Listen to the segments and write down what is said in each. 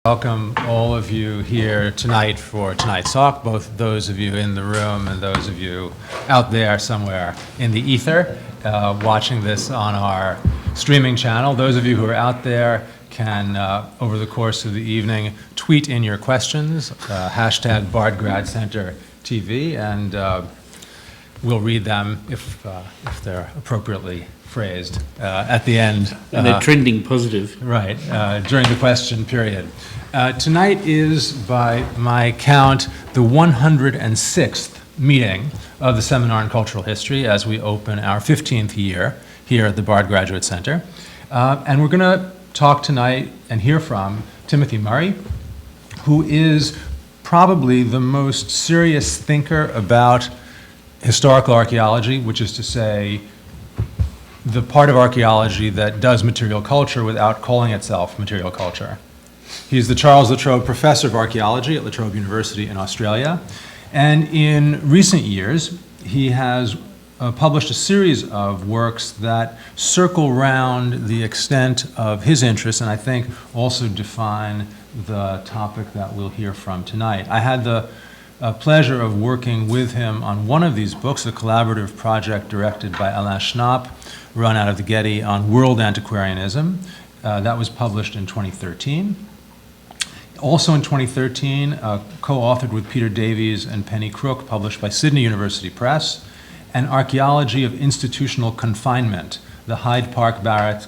Welcome all of you here tonight for tonight's talk, both those of you in the room and those of you out there somewhere in the ether watching this on our streaming channel. Those of you who are out there can, over the course of the evening, tweet in your questions, hashtag BardGradCenterTV, and we'll read them if they're appropriately phrased at the end. And they're trending positive. Right, during the question period. Tonight is, by my count, the 106th meeting of the Seminar on Cultural History as we open our 15th year here at the Bard Graduate Center. And we're going to talk tonight and hear from Timothy Murray, who is probably the most serious thinker about historical archaeology, which is to say, the part of archaeology that does material culture without calling itself material culture. He's the Charles La Trobe Professor of Archaeology at La Trobe University in Australia. And in recent years, he has published a series of works that circle round the extent of his interests and I think also define the topic that we'll hear from tonight. I had the pleasure of working with him on one of these books, a collaborative project directed by Alain Schnapp, run out of the Getty on world antiquarianism. That was published in 2013. Also in 2013, co-authored with Peter Davies and Penny Crook, published by Sydney University Press, An Archaeology of Institutional Confinement, the Hyde Park Barracks,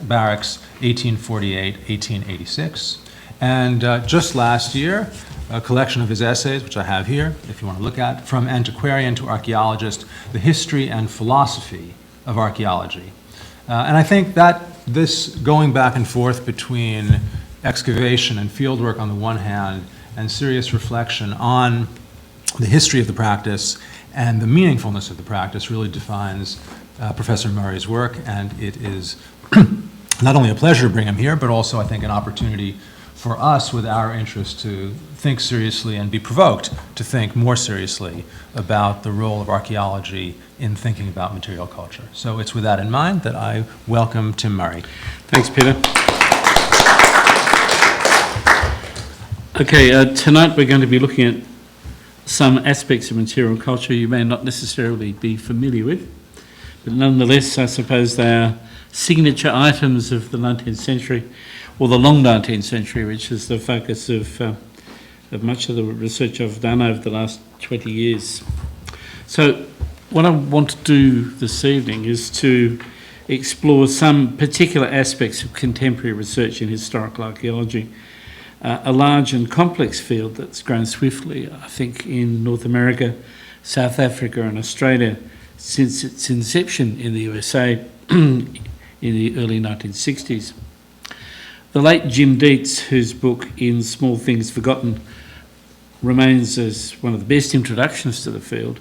1848-1886. And just last year, a collection of his essays, which I have here, if you want to look at, From Antiquarian to Archaeologist, The History and Philosophy of Archaeology. And I think that this going back and forth between excavation and fieldwork on the one hand and serious reflection on the history of the practice and the meaningfulness of the practice really defines Professor Murray's work, and it is not only a pleasure to bring him here, but also I think an opportunity for us with our interest to think seriously and be provoked to think more seriously about the role of archaeology in thinking about material culture. So it's with that in mind that I welcome Tim Murray. Thanks, Peter. Okay, tonight we're going to be looking at some aspects of material culture you may not necessarily be familiar with, but nonetheless I suppose they are signature items of the 19th century, or the long 19th century, which is the focus of much of the research I've done over the last 20 years. So what I want to do this evening is to explore some particular aspects of contemporary research in historical archaeology, a large and complex field that's grown swiftly, I think, in North America, South Africa and Australia since its inception in the USA in the early 1960s. The late Jim Dietz, whose book In Small Things Forgotten remains as one of the best introductions to the field,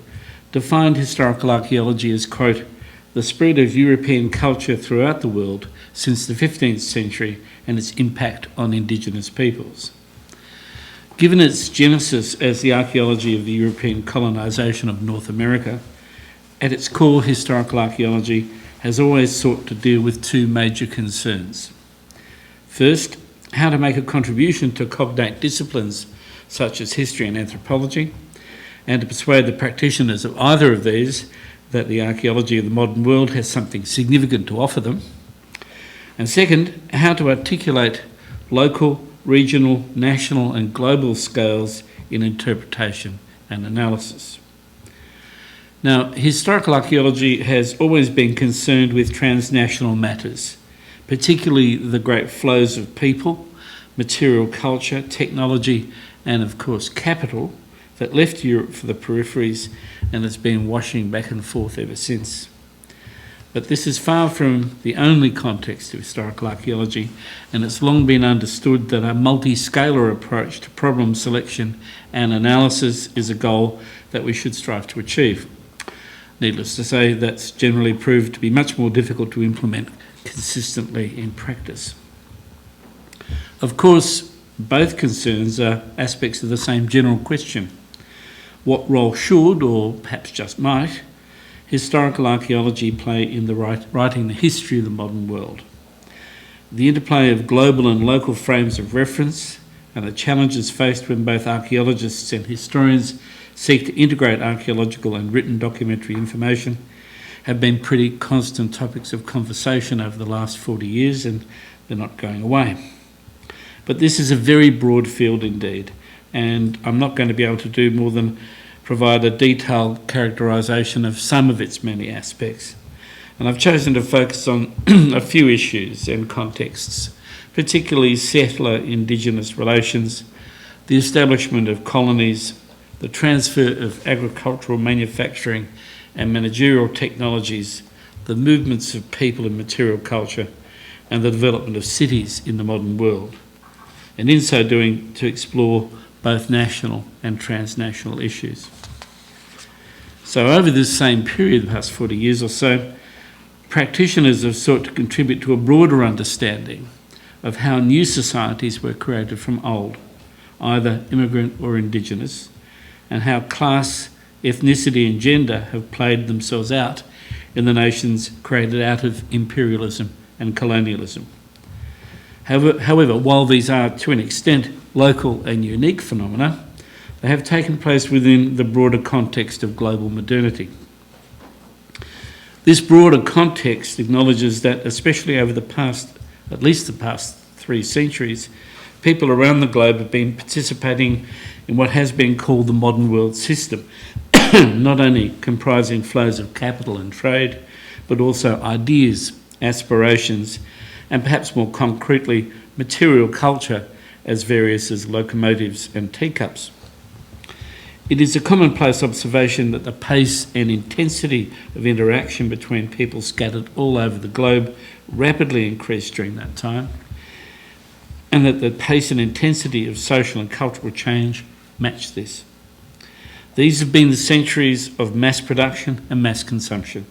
defined historical archaeology as, quote, the spread of European culture throughout the world since the 15th century and its impact on indigenous peoples. Given its genesis as the archaeology of the European colonisation of North America, at its core, historical archaeology has always sought to deal with two major concerns. First, how to make a contribution to cognate disciplines such as history and anthropology, and to persuade the practitioners of either of these that the archaeology of the modern world has something significant to offer them. And second, how to articulate local, regional, national and global scales in interpretation and analysis. Now, historical archaeology has always been concerned with transnational matters, particularly the great flows of people, material culture, technology and of course capital that left Europe for the peripheries and has been washing back and forth ever since. But this is far from the only context of historical archaeology, and it's long been understood that a multi-scalar approach to problem selection and analysis is a goal that we should strive to achieve. Needless to say, that's generally proved to be much more difficult to implement consistently in practice. Of course, both concerns are aspects of the same general question. What role should, or perhaps just might, historical archaeology play in the writing the history of the modern world? The interplay of global and local frames of reference and the challenges faced when both archaeologists and historians seek to integrate archaeological and written documentary information have been pretty constant topics of conversation over the last 40 years, and they're not going away. But this is a very broad field indeed, and I'm not going to be able to do more than provide a detailed characterisation of some of its many aspects. And I've chosen to focus on a few issues and contexts, particularly settler-indigenous relations, the establishment of colonies, the transfer of agricultural, manufacturing and managerial technologies, the movements of people and material culture, and the development of cities in the modern world, and in so doing to explore both national and transnational issues. So over this same period, the past 40 years or so, practitioners have sought to contribute to a broader understanding of how new societies were created from old, either immigrant or indigenous, and how class, ethnicity and gender have played themselves out in the nations created out of imperialism and colonialism. However, while these are to an extent local and unique phenomena, they have taken place within the broader context of global modernity. This broader context acknowledges that, especially over the past, at least the past 3 centuries, people around the globe have been participating in what has been called the modern world system, not only comprising flows of capital and trade, but also ideas, aspirations, and perhaps more concretely, material culture as various as locomotives and teacups. It is a commonplace observation that the pace and intensity of interaction between people scattered all over the globe rapidly increased during that time, and that the pace and intensity of social and cultural change matched this. These have been the centuries of mass production and mass consumption,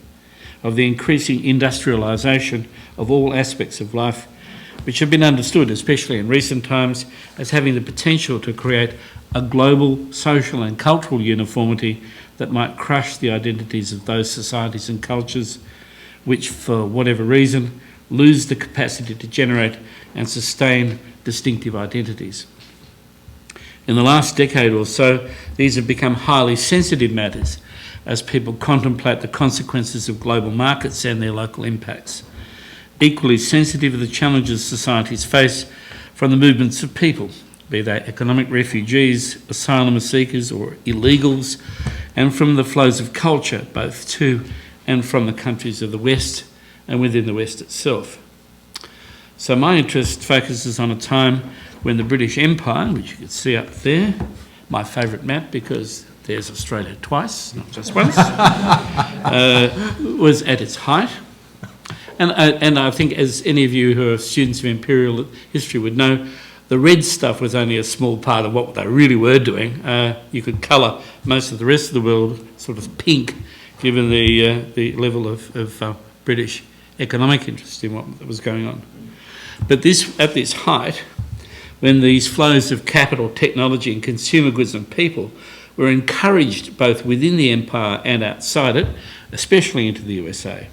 of the increasing industrialisation of all aspects of life, which have been understood, especially in recent times, as having the potential to create a global social and cultural uniformity that might crush the identities of those societies and cultures which, for whatever reason, lose the capacity to generate and sustain distinctive identities. In the last decade or so, these have become highly sensitive matters as people contemplate the consequences of global markets and their local impacts. Equally sensitive are the challenges societies face from the movements of people, be they economic refugees, asylum seekers or illegals, and from the flows of culture, both to and from the countries of the West and within the West itself. So my interest focuses on a time when the British Empire, which you can see up there, my favourite map because there's Australia twice, not just once, was at its height. And I think, as any of you who are students of imperial history would know, the red stuff was only a small part of what they really were doing. You could colour most of the rest of the world sort of pink, given the level of British economic interest in what was going on. But this, at this height, when these flows of capital, technology and consumer goods and people were encouraged both within the empire and outside it, especially into the USA.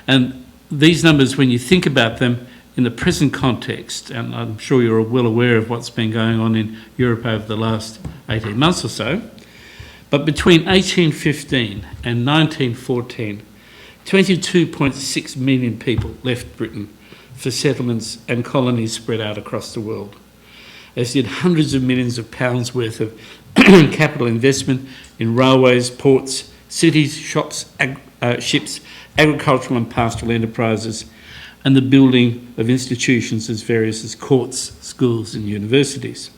And these numbers, when you think about them in the present context, and I'm sure you're well aware of what's been going on in Europe over the last 18 months or so, but between 1815 and 1914, 22.6 million people left Britain for settlements and colonies spread out across the world, as did hundreds of millions of pounds worth of capital investment in railways, ports, cities, shops, ships, agricultural and pastoral enterprises, and the building of institutions as various as courts, schools and universities.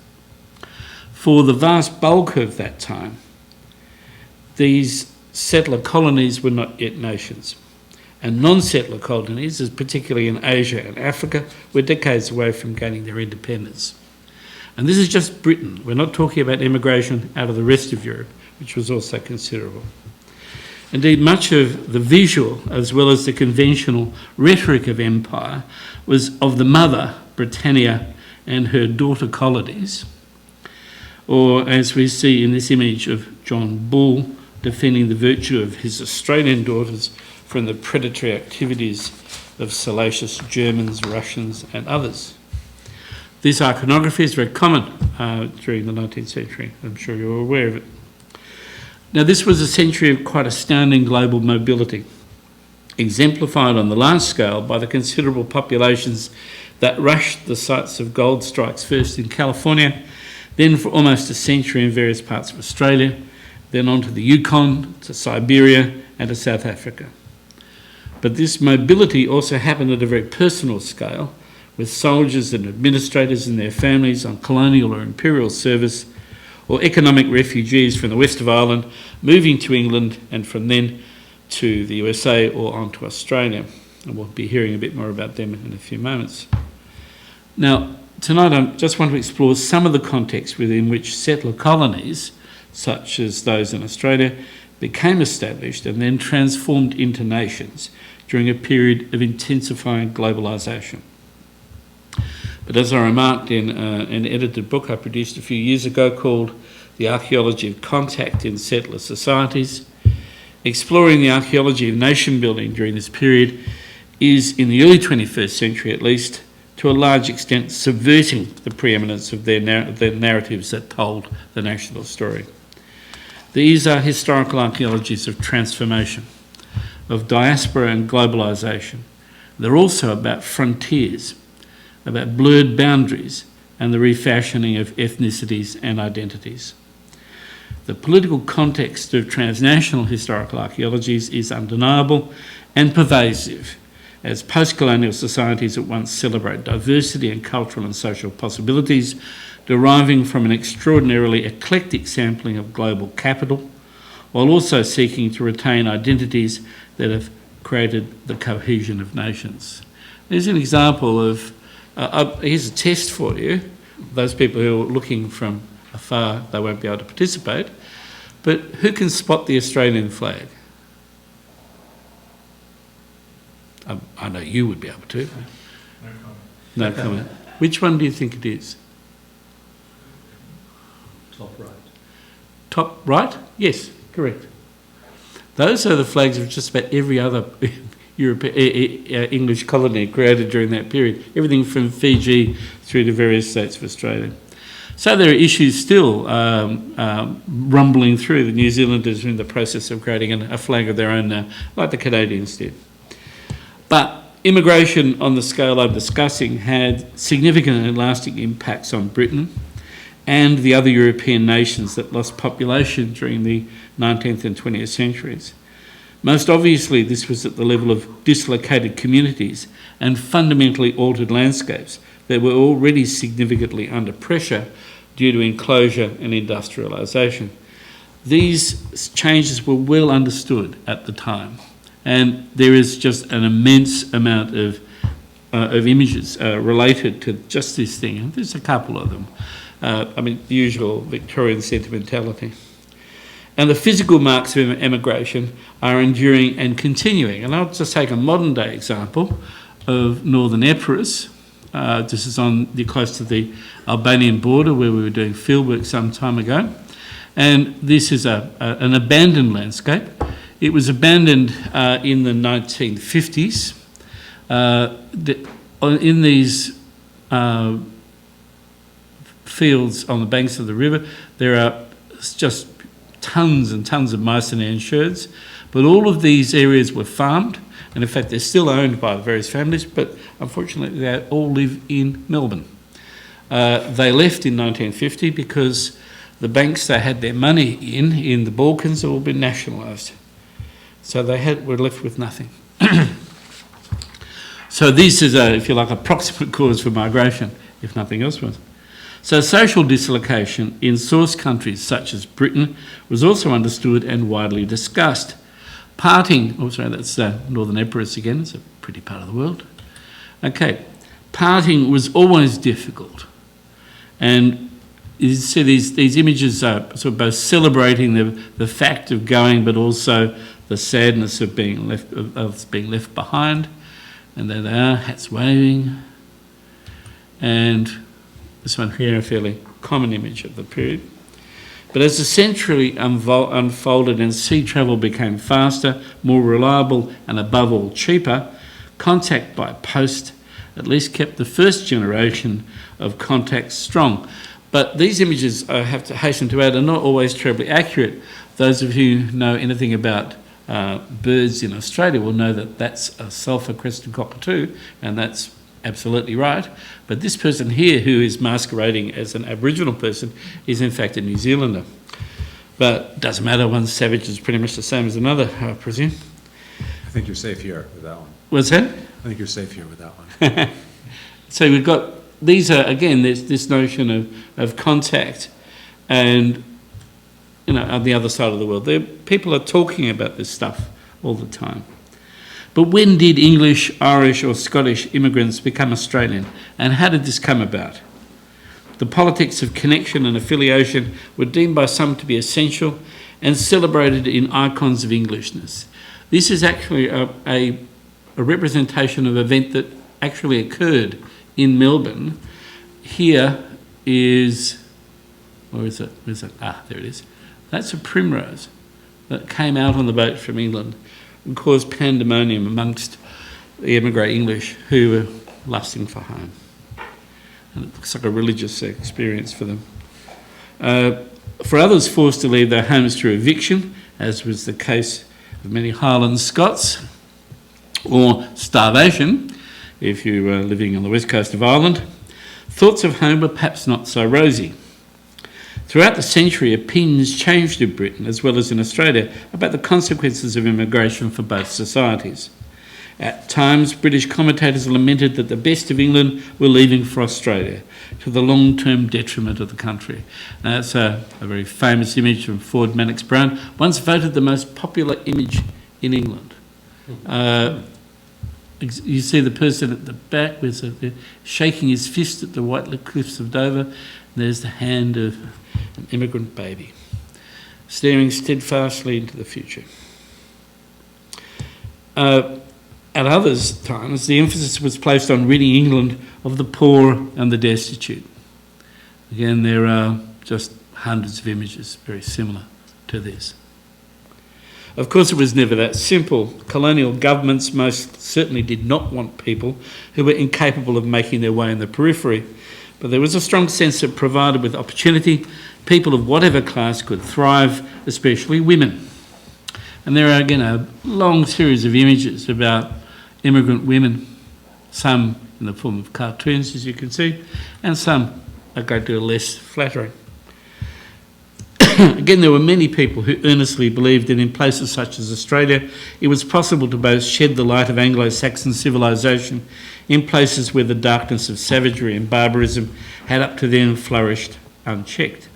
For the vast bulk of that time, these settler colonies were not yet nations, and non-settler colonies, particularly in Asia and Africa, were decades away from gaining their independence. And this is just Britain. We're not talking about immigration out of the rest of Europe, which was also considerable. Indeed, much of the visual as well as the conventional rhetoric of empire was of the mother, Britannia, and her daughter colonies, or as we see in this image of John Bull defending the virtue of his Australian daughters from the predatory activities of salacious Germans, Russians and others. This iconography is very common during the 19th century. I'm sure you're aware of it. Now, this was a century of quite astounding global mobility, exemplified on the large scale by the considerable populations that rushed the sites of gold strikes, first in California, then for almost a century in various parts of Australia, then on to the Yukon, to Siberia, and to South Africa. But this mobility also happened at a very personal scale, with soldiers and administrators and their families on colonial or imperial service, or economic refugees from the west of Ireland moving to England and from then to the USA or on to Australia. And we'll be hearing a bit more about them in a few moments. Now, tonight I just want to explore some of the context within which settler colonies, such as those in Australia, became established and then transformed into nations during a period of intensifying globalisation. But as I remarked in an edited book I produced a few years ago called The Archaeology of Contact in Settler Societies, exploring the archaeology of nation building during this period is, in the early 21st century at least, to a large extent subverting the preeminence of their narratives that told the national story. These are historical archaeologies of transformation, of diaspora and globalisation. They're also about frontiers, about blurred boundaries and the refashioning of ethnicities and identities. The political context of transnational historical archaeologies is undeniable and pervasive, as post-colonial societies at once celebrate diversity and cultural and social possibilities deriving from an extraordinarily eclectic sampling of global capital, while also seeking to retain identities that have created the cohesion of nations. There's an example of, here's a test for you. Those people who are looking from afar, they won't be able to participate, but who can spot the Australian flag? I know you would be able to. No comment. Which one do you think it is? Top right. Top right? Yes, correct. Those are the flags of just about every other English colony created during that period, everything from Fiji through to various states of Australia. So there are issues still rumbling through. The New Zealanders are in the process of creating a flag of their own now, like the Canadians did. But immigration on the scale I'm discussing had significant and lasting impacts on Britain and the other European nations that lost population during the 19th and 20th centuries. Most obviously, this was at the level of dislocated communities and fundamentally altered landscapes that were already significantly under pressure due to enclosure and industrialisation. These changes were well understood at the time, and there is just an immense amount of images related to just this thing, and there's a couple of them. The usual Victorian sentimentality. And the physical marks of emigration are enduring and continuing. And I'll just take a modern day example of northern Epirus. This is close to the Albanian border where we were doing fieldwork some time ago. And this is an abandoned landscape. It was abandoned in the 1950s. In these fields on the banks of the river, there are just tons and tons of Mycenaean sherds, but all of these areas were farmed, and in fact they're still owned by the various families, but unfortunately they all live in Melbourne. They left in 1950 because the banks they had their money in the Balkans have all been nationalised. So they were left with nothing. So this is, if you like, a proximate cause for migration, if nothing else was. So social dislocation in source countries such as Britain was also understood and widely discussed. Parting, that's northern Epirus again, it's a pretty part of the world. Okay, parting was always difficult. And you see these images are sort of both celebrating the fact of going, but also the sadness of being left behind. And there they are, hats waving. And this one here, a fairly common image of the period. But as the century unfolded and sea travel became faster, more reliable, and above all cheaper, contact by post at least kept the first generation of contacts strong. But these images, I have to hasten to add, are not always terribly accurate. Those of you who know anything about birds in Australia will know that that's a sulphur-crested cockatoo, and that's absolutely right. But this person here, who is masquerading as an Aboriginal person, is in fact a New Zealander. But it doesn't matter, one savage is pretty much the same as another, I presume. I think you're safe here with that one. What's that? I think you're safe here with that one. So we've got, these are, again, there's this notion of contact and, you know, on the other side of the world. People are talking about this stuff all the time. But when did English, Irish or Scottish immigrants become Australian? And how did this come about? The politics of connection and affiliation were deemed by some to be essential and celebrated in icons of Englishness. This is actually a representation of an event that actually occurred in Melbourne. Here is, where is it? Where's it? Ah, there it is. That's a primrose that came out on the boat from England and caused pandemonium amongst the emigre English who were lusting for home. And it looks like a religious experience for them. For others forced to leave their homes through eviction, as was the case of many Highland Scots, or starvation, if you were living on the west coast of Ireland, thoughts of home were perhaps not so rosy. Throughout the century, opinions changed in Britain, as well as in Australia, about the consequences of immigration for both societies. At times, British commentators lamented that the best of England were leaving for Australia, to the long-term detriment of the country. Now, that's a very famous image from Ford Madox Brown, once voted the most popular image in England. You see the person at the back shaking his fist at the white cliffs of Dover, and there's the hand of an immigrant baby, staring steadfastly into the future. At others times, the emphasis was placed on ridding England of the poor and the destitute. Again, there are just hundreds of images very similar to this. Of course, it was never that simple. Colonial governments most certainly did not want people who were incapable of making their way in the periphery, but there was a strong sense that provided with opportunity, people of whatever class could thrive, especially women. And there are, again, a long series of images about immigrant women, some in the form of cartoons, as you can see, and some a great deal less flattering. Again, there were many people who earnestly believed that in places such as Australia, it was possible to both shed the light of Anglo-Saxon civilisation in places where the darkness of savagery and barbarism had up to then flourished unchecked,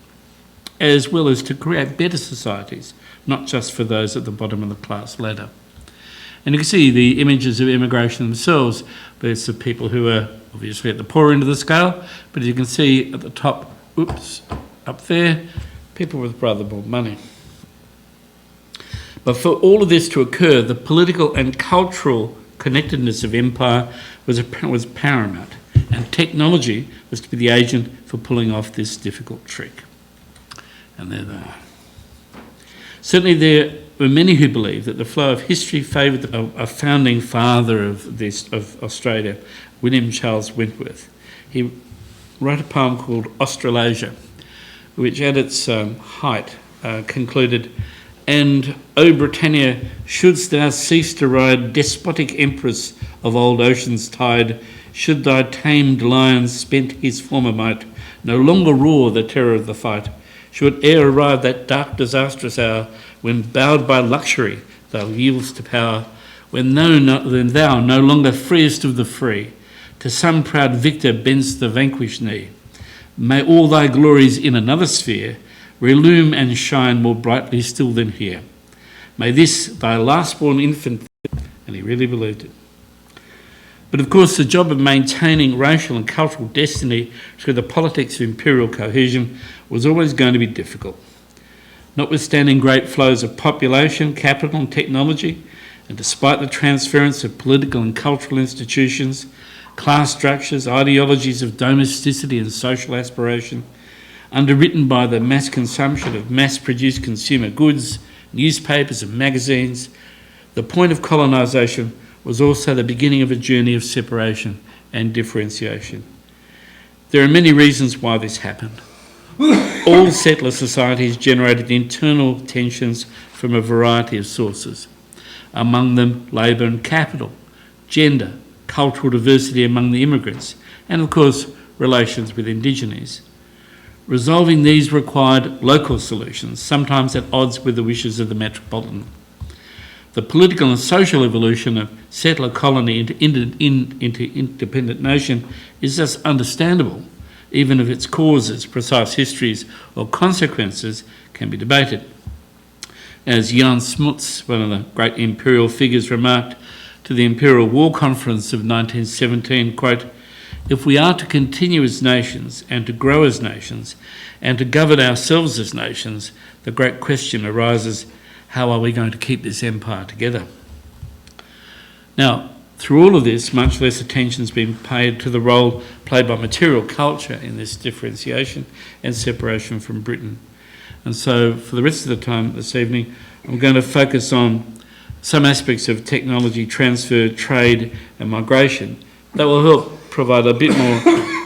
as well as to create better societies, not just for those at the bottom of the class ladder. And you can see the images of immigration themselves. There's the people who are obviously at the poor end of the scale, but as you can see at the top, up there, people with rather more money. But for all of this to occur, the political and cultural connectedness of empire was paramount, and technology was to be the agent for pulling off this difficult trick. And there they are. Certainly there were many who believed that the flow of history favoured a founding father of Australia, William Charles Wentworth. He wrote a poem called Australasia, which at its height concluded, "And, O Britannia, shouldst thou cease to ride despotic empress of old ocean's tide, should thy tamed lion spent his former might, no longer roar the terror of the fight, should e'er arrive that dark disastrous hour, when bowed by luxury thou yieldest to power, when thou no longer freest of the free, to some proud victor bends the vanquished knee. May all thy glories in another sphere relume and shine more brightly still than here. May this thy last-born infant," and he really believed it. But of course, the job of maintaining racial and cultural destiny through the politics of imperial cohesion was always going to be difficult. Notwithstanding great flows of population, capital and technology, and despite the transference of political and cultural institutions, class structures, ideologies of domesticity and social aspiration, underwritten by the mass consumption of mass-produced consumer goods, newspapers and magazines, the point of colonisation was also the beginning of a journey of separation and differentiation. There are many reasons why this happened. All settler societies generated internal tensions from a variety of sources, among them labour and capital, gender, cultural diversity among the immigrants, and of course relations with Indigenes. Resolving these required local solutions, sometimes at odds with the wishes of the metropolitan. The political and social evolution of settler colony into independent nation is thus understandable, even if its causes, precise histories or consequences can be debated. As Jan Smuts, one of the great imperial figures, remarked to the Imperial War Conference of 1917, quote, "If we are to continue as nations and to grow as nations and to govern ourselves as nations, the great question arises, how are we going to keep this empire together?" Now, through all of this, much less attention has been paid to the role played by material culture in this differentiation and separation from Britain. And so, for the rest of the time this evening, I'm going to focus on some aspects of technology transfer, trade and migration that will help provide a bit more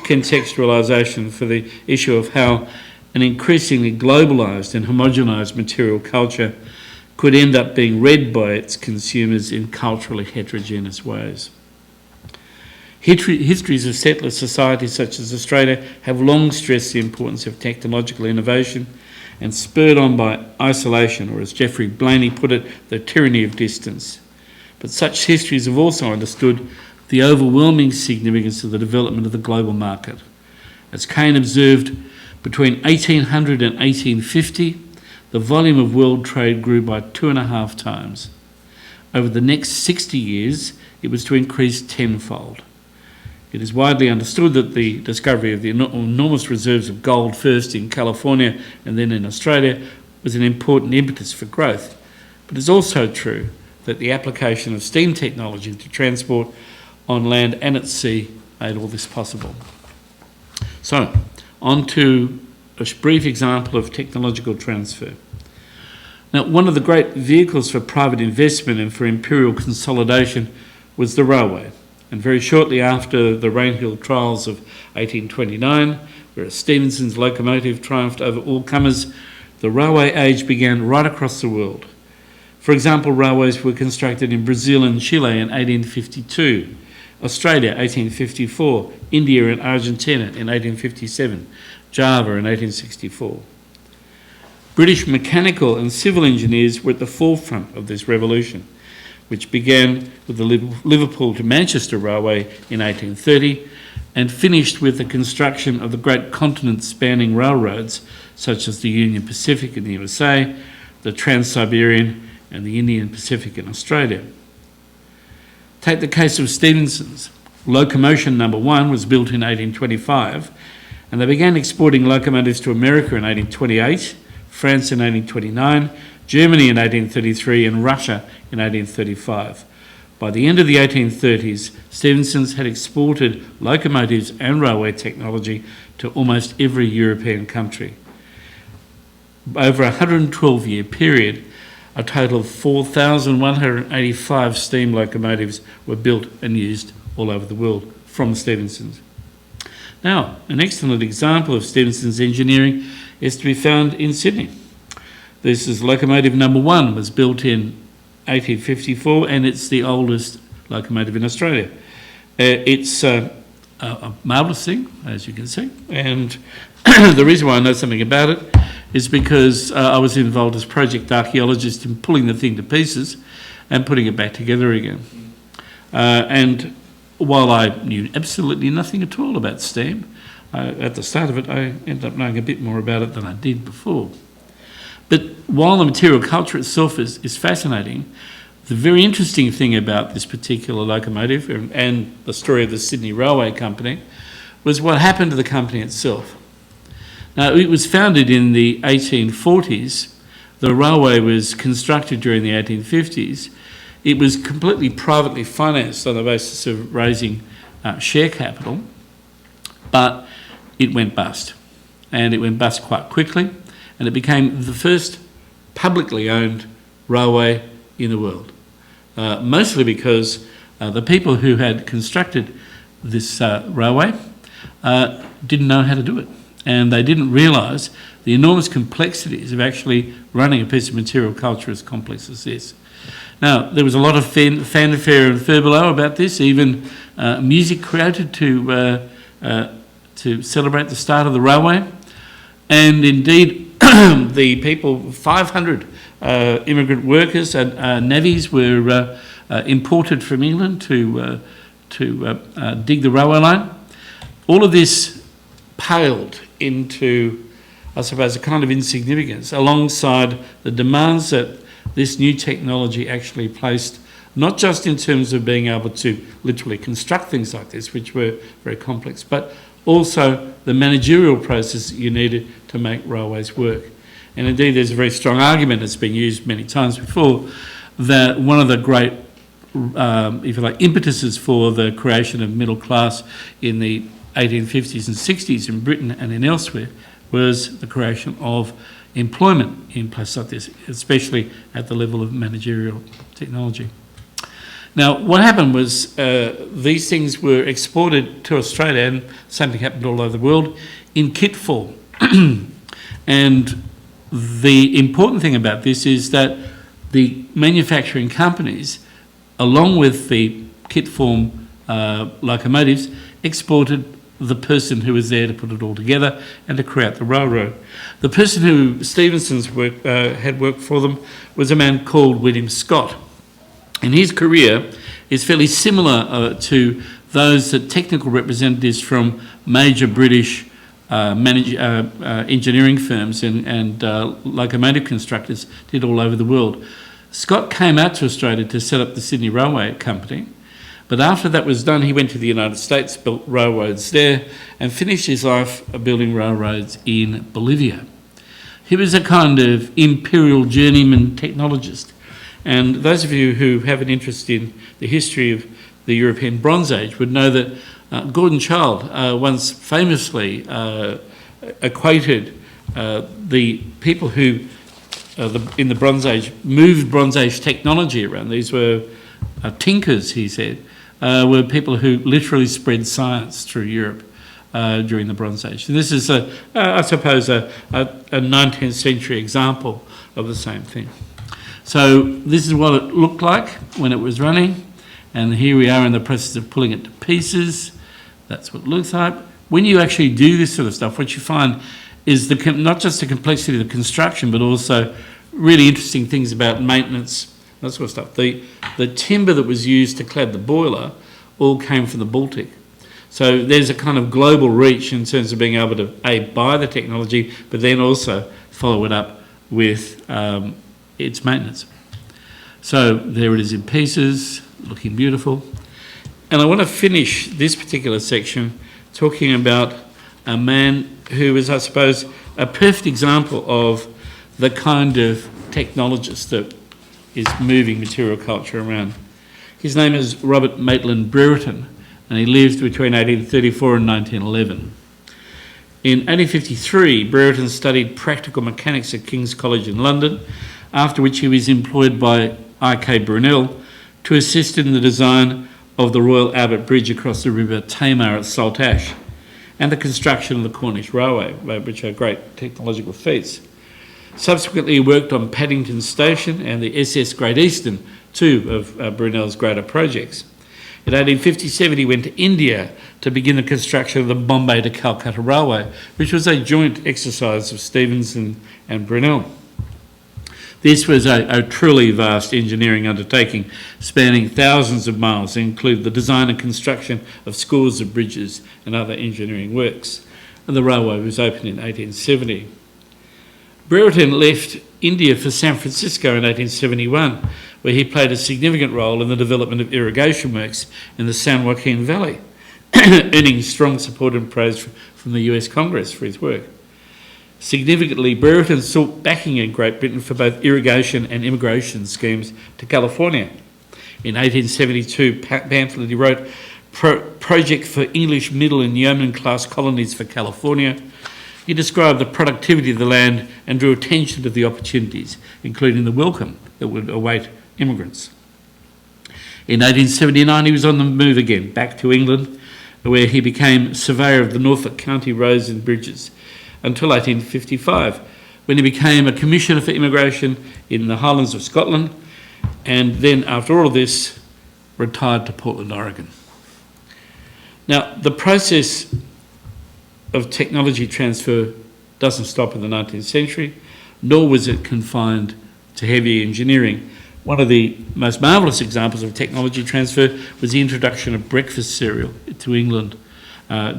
contextualisation for the issue of how an increasingly globalised and homogenised material culture could end up being read by its consumers in culturally heterogeneous ways. Histories of settler societies such as Australia have long stressed the importance of technological innovation and spurred on by isolation, or as Geoffrey Blainey put it, the tyranny of distance. But such histories have also understood the overwhelming significance of the development of the global market. As Kane observed, between 1800 and 1850, the volume of world trade grew by 2.5 times. Over the next 60 years, it was to increase tenfold. It is widely understood that the discovery of the enormous reserves of gold, first in California and then in Australia, was an important impetus for growth. But it's also true that the application of steam technology to transport on land and at sea made all this possible. So, on to a brief example of technological transfer. Now, one of the great vehicles for private investment and for imperial consolidation was the railway. And very shortly after the Rainhill trials of 1829, where Stephenson's locomotive triumphed over all comers, the railway age began right across the world. For example, railways were constructed in Brazil and Chile in 1852, Australia 1854, India and Argentina in 1857, Java in 1864. British mechanical and civil engineers were at the forefront of this revolution, which began with the Liverpool to Manchester Railway in 1830 and finished with the construction of the great continent-spanning railroads such as the Union Pacific in the USA, the Trans-Siberian and the Indian Pacific in Australia. Take the case of Stephenson's. Locomotion number 1 was built in 1825, and they began exporting locomotives to America in 1828, France in 1829, Germany in 1833 and Russia in 1835. By the end of the 1830s, Stephenson's had exported locomotives and railway technology to almost every European country. Over a 112-year period, a total of 4,185 steam locomotives were built and used all over the world from Stephenson's. Now, an excellent example of Stephenson's engineering is to be found in Sydney. This is locomotive number 1, was built in 1854, and it's the oldest locomotive in Australia. It's a marvellous thing, as you can see, and the reason why I know something about it is because I was involved as project archaeologist in pulling the thing to pieces and putting it back together again. And while I knew absolutely nothing at all about steam, at the start of it I ended up knowing a bit more about it than I did before. But while the material culture itself is fascinating, the very interesting thing about this particular locomotive and the story of the Sydney Railway Company was what happened to the company itself. Now, it was founded in the 1840s. The railway was constructed during the 1850s. It was completely privately financed on the basis of raising share capital, but it went bust. And it went bust quite quickly, and it became the first publicly owned railway in the world. Mostly because the people who had constructed this railway didn't know how to do it. And they didn't realise the enormous complexities of actually running a piece of material culture as complex as this. Now, there was a lot of fanfare and furbelow about this, even music created to celebrate the start of the railway. And indeed, the people, 500 immigrant workers and navvies were imported from England to dig the railway line. All of this paled into, I suppose, a kind of insignificance alongside the demands that this new technology actually placed, not just in terms of being able to literally construct things like this, which were very complex, but also the managerial process that you needed to make railways work. And indeed, there's a very strong argument that's been used many times before that one of the great, if you like, impetuses for the creation of middle class in the 1850s and 60s in Britain and in elsewhere was the creation of employment in places like this, especially at the level of managerial technology. Now, what happened was these things were exported to Australia, and something happened all over the world, in kit form. And the important thing about this is that the manufacturing companies, along with the kit form locomotives, exported the person who was there to put it all together and to create the railroad. The person who Stephenson's had worked for them was a man called William Scott. And his career is fairly similar to those that technical representatives from major British engineering firms and locomotive constructors did all over the world. Scott came out to Australia to set up the Sydney Railway Company, but after that was done, he went to the United States, built railroads there, and finished his life building railroads in Bolivia. He was a kind of imperial journeyman technologist. And those of you who have an interest in the history of the European Bronze Age would know that Gordon Child once famously equated the people who, in the Bronze Age, moved Bronze Age technology around. These were tinkers, he said, were people who literally spread science through Europe during the Bronze Age. And this is, I suppose, a 19th century example of the same thing. So this is what it looked like when it was running, and here we are in the process of pulling it to pieces. That's what it looks like. When you actually do this sort of stuff, what you find is not just the complexity of the construction, but also really interesting things about maintenance, that sort of stuff. The timber that was used to clad the boiler all came from the Baltic. So there's a kind of global reach in terms of being able to, A, buy the technology, but then also follow it up with its maintenance. So there it is in pieces, looking beautiful. And I want to finish this particular section talking about a man who is, I suppose, a perfect example of the kind of technologist that is moving material culture around. His name is Robert Maitland Brereton, and he lived between 1834 and 1911. In 1853, Brereton studied practical mechanics at King's College in London, after which he was employed by I.K. Brunel to assist in the design of the Royal Albert Bridge across the River Tamar at Saltash and the construction of the Cornish Railway, which are great technological feats. Subsequently, he worked on Paddington Station and the SS Great Eastern, two of Brunel's greater projects. In 1857, he went to India to begin the construction of the Bombay to Calcutta Railway, which was a joint exercise of Stephenson and Brunel. This was a truly vast engineering undertaking spanning thousands of miles, including the design and construction of scores of bridges and other engineering works. And the railway was opened in 1870. Brereton left India for San Francisco in 1871, where he played a significant role in the development of irrigation works in the San Joaquin Valley, earning strong support and praise from the US Congress for his work. Significantly, Brereton sought backing in Great Britain for both irrigation and immigration schemes to California. In 1872, pamphlet he wrote, Project for English Middle and Yeoman Class Colonies for California. He described the productivity of the land and drew attention to the opportunities, including the welcome that would await immigrants. In 1879, he was on the move again, back to England, where he became surveyor of the Norfolk County roads and bridges until 1855, when he became a commissioner for immigration in the Highlands of Scotland, and then, after all of this, retired to Portland, Oregon. Now, the process of technology transfer doesn't stop in the 19th century, nor was it confined to heavy engineering. One of the most marvellous examples of technology transfer was the introduction of breakfast cereal to England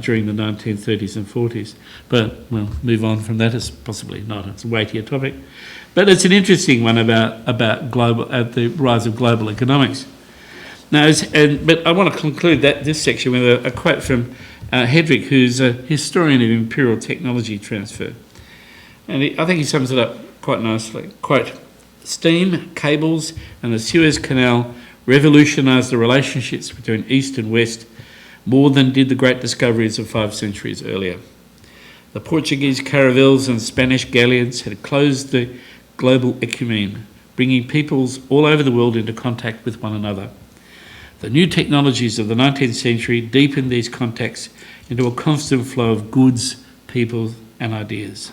during the 1930s and 40s. But we'll move on from that. It's possibly not a weightier topic. But it's an interesting one about the rise of global economics. Now, but I want to conclude this section with a quote from Hedrick, who's a historian of imperial technology transfer. And I think he sums it up quite nicely. Quote, "Steam, cables and the Suez Canal revolutionised the relationships between East and West more than did the great discoveries of 5 centuries earlier. The Portuguese caravels and Spanish galleons had closed the global ecumene, bringing peoples all over the world into contact with one another. The new technologies of the 19th century deepened these contacts into a constant flow of goods, people and ideas.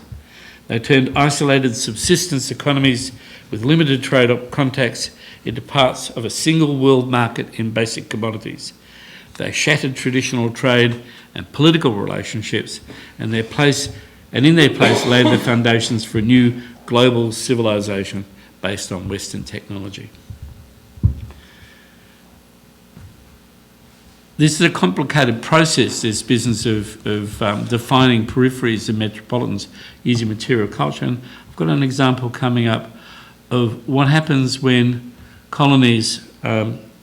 They turned isolated subsistence economies with limited trade contacts into parts of a single world market in basic commodities. They shattered traditional trade and political relationships, and in their place laid the foundations for a new global civilization based on Western technology." This is a complicated process, this business of defining peripheries and metropolitans using material culture. And I've got an example coming up of what happens when colonies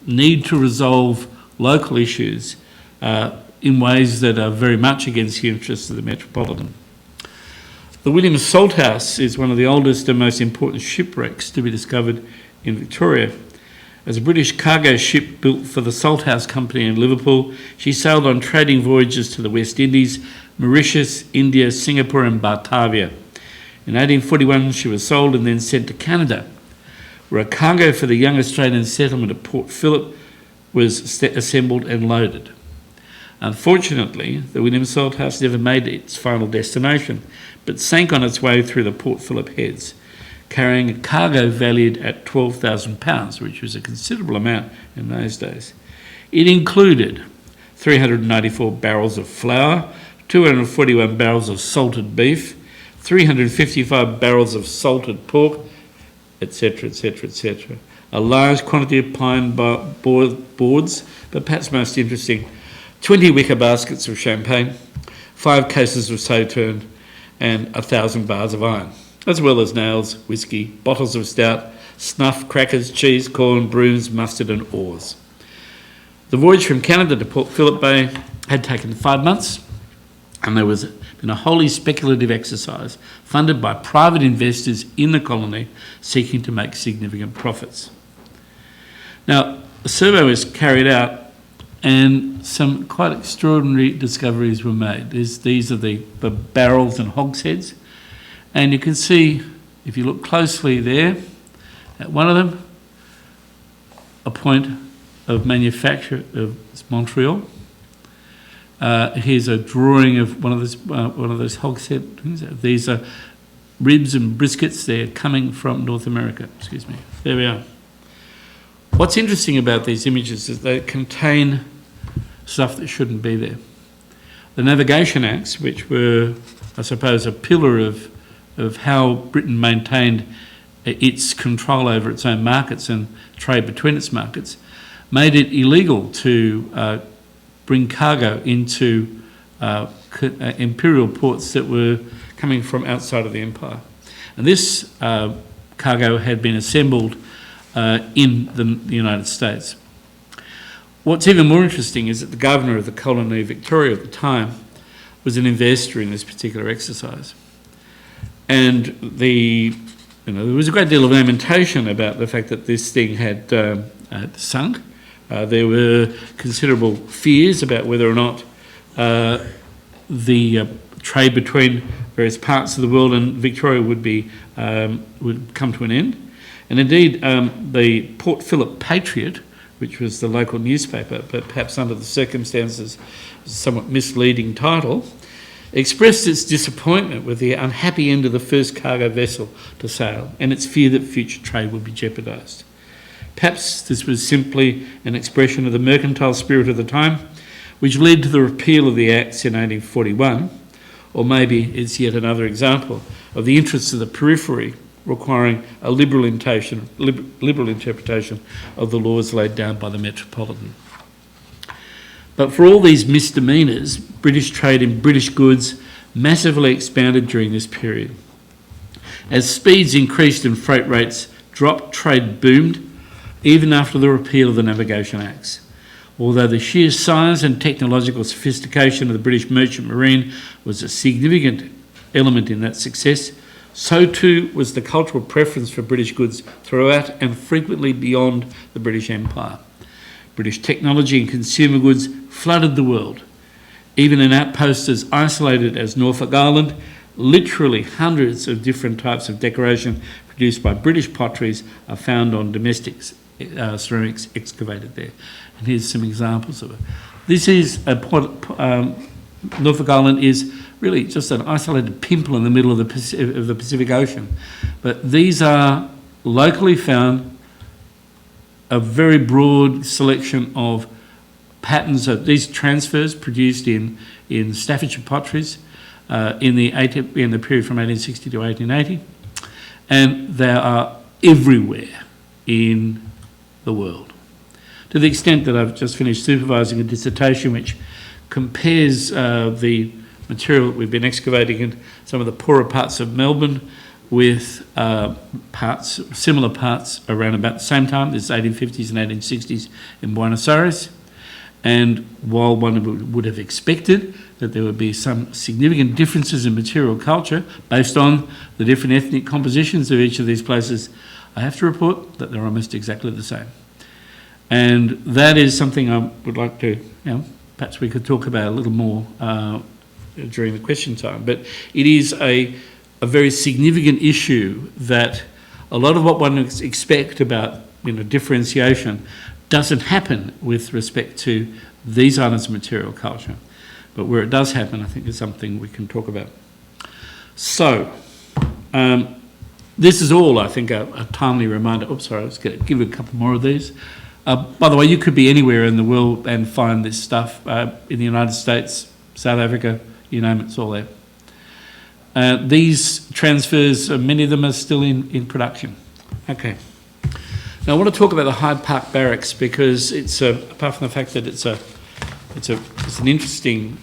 need to resolve local issues in ways that are very much against the interests of the metropolitan. The William Salthouse is one of the oldest and most important shipwrecks to be discovered in Victoria. As a British cargo ship built for the Salthouse Company in Liverpool, she sailed on trading voyages to the West Indies, Mauritius, India, Singapore and Batavia. In 1841 she was sold and then sent to Canada, where a cargo for the young Australian settlement at Port Phillip was assembled and loaded. Unfortunately, the William Salthouse never made its final destination, but sank on its way through the Port Phillip Heads, carrying a cargo valued at £12,000, which was a considerable amount in those days. It included 394 barrels of flour, 241 barrels of salted beef, 355 barrels of salted pork, etc., etc., etc. A large quantity of pine boards, but perhaps most interesting, 20 wicker baskets of champagne, 5 cases of sauterne, and 1,000 bars of iron, as well as nails, whisky, bottles of stout, snuff, crackers, cheese, corn, brooms, mustard and oars. The voyage from Canada to Port Phillip Bay had taken 5 months, and there was been a wholly speculative exercise funded by private investors in the colony seeking to make significant profits. Now, a survey was carried out and some quite extraordinary discoveries were made. These are the barrels and hogsheads. And you can see, if you look closely there, at one of them, a point of manufacture of Montreal. Here's a drawing of one of those hogshead things. These are ribs and briskets. They're coming from North America. Excuse me. There we are. What's interesting about these images is they contain stuff that shouldn't be there. The Navigation Acts, which were, I suppose, a pillar of how Britain maintained its control over its own markets and trade between its markets, made it illegal to bring cargo into imperial ports that were coming from outside of the empire. And this cargo had been assembled in the United States. What's even more interesting is that the governor of the colony of Victoria at the time was an investor in this particular exercise. And there was a great deal of lamentation about the fact that this thing had sunk. There were considerable fears about whether or not the trade between various parts of the world and Victoria would come to an end. And indeed, the Port Phillip Patriot, which was the local newspaper, but perhaps under the circumstances, a somewhat misleading title, expressed its disappointment with the unhappy end of the first cargo vessel to sail and its fear that future trade would be jeopardised. Perhaps this was simply an expression of the mercantile spirit of the time, which led to the repeal of the Acts in 1841, or maybe it's yet another example of the interests of the periphery requiring a liberal interpretation of the laws laid down by the metropolitan. But for all these misdemeanours, British trade in British goods massively expanded during this period. As speeds increased and freight rates dropped, trade boomed, even after the repeal of the Navigation Acts. Although the sheer size and technological sophistication of the British merchant marine was a significant element in that success, so too was the cultural preference for British goods throughout and frequently beyond the British Empire. British technology and consumer goods flooded the world. Even in outposts as isolated as Norfolk Island, literally hundreds of different types of decoration produced by British potteries are found on domestic ceramics excavated there. And here's some examples of it. This is Norfolk Island is really just an isolated pimple in the middle of the Pacific Ocean. But these are locally found, a very broad selection of patterns of these transfers produced in Staffordshire potteries in the period from 1860 to 1880, and they are everywhere in the world. To the extent that I've just finished supervising a dissertation which compares the material that we've been excavating in some of the poorer parts of Melbourne with similar parts around about the same time, this 1850s and 1860s in Buenos Aires. And while one would have expected that there would be some significant differences in material culture based on the different ethnic compositions of each of these places, I have to report that they're almost exactly the same. And that is something I would like to, perhaps we could talk about a little more during the question time. But it is a very significant issue that a lot of what one expect about differentiation doesn't happen with respect to these items of material culture. But where it does happen, I think is something we can talk about. So, this is all, I think, a timely reminder. Oops, sorry, I was going to give you a couple more of these. By the way, you could be anywhere in the world and find this stuff in the United States, South Africa, you name it, it's all there. These transfers, many of them are still in production. Okay. Now I want to talk about the Hyde Park Barracks because it's apart from the fact that it's an interesting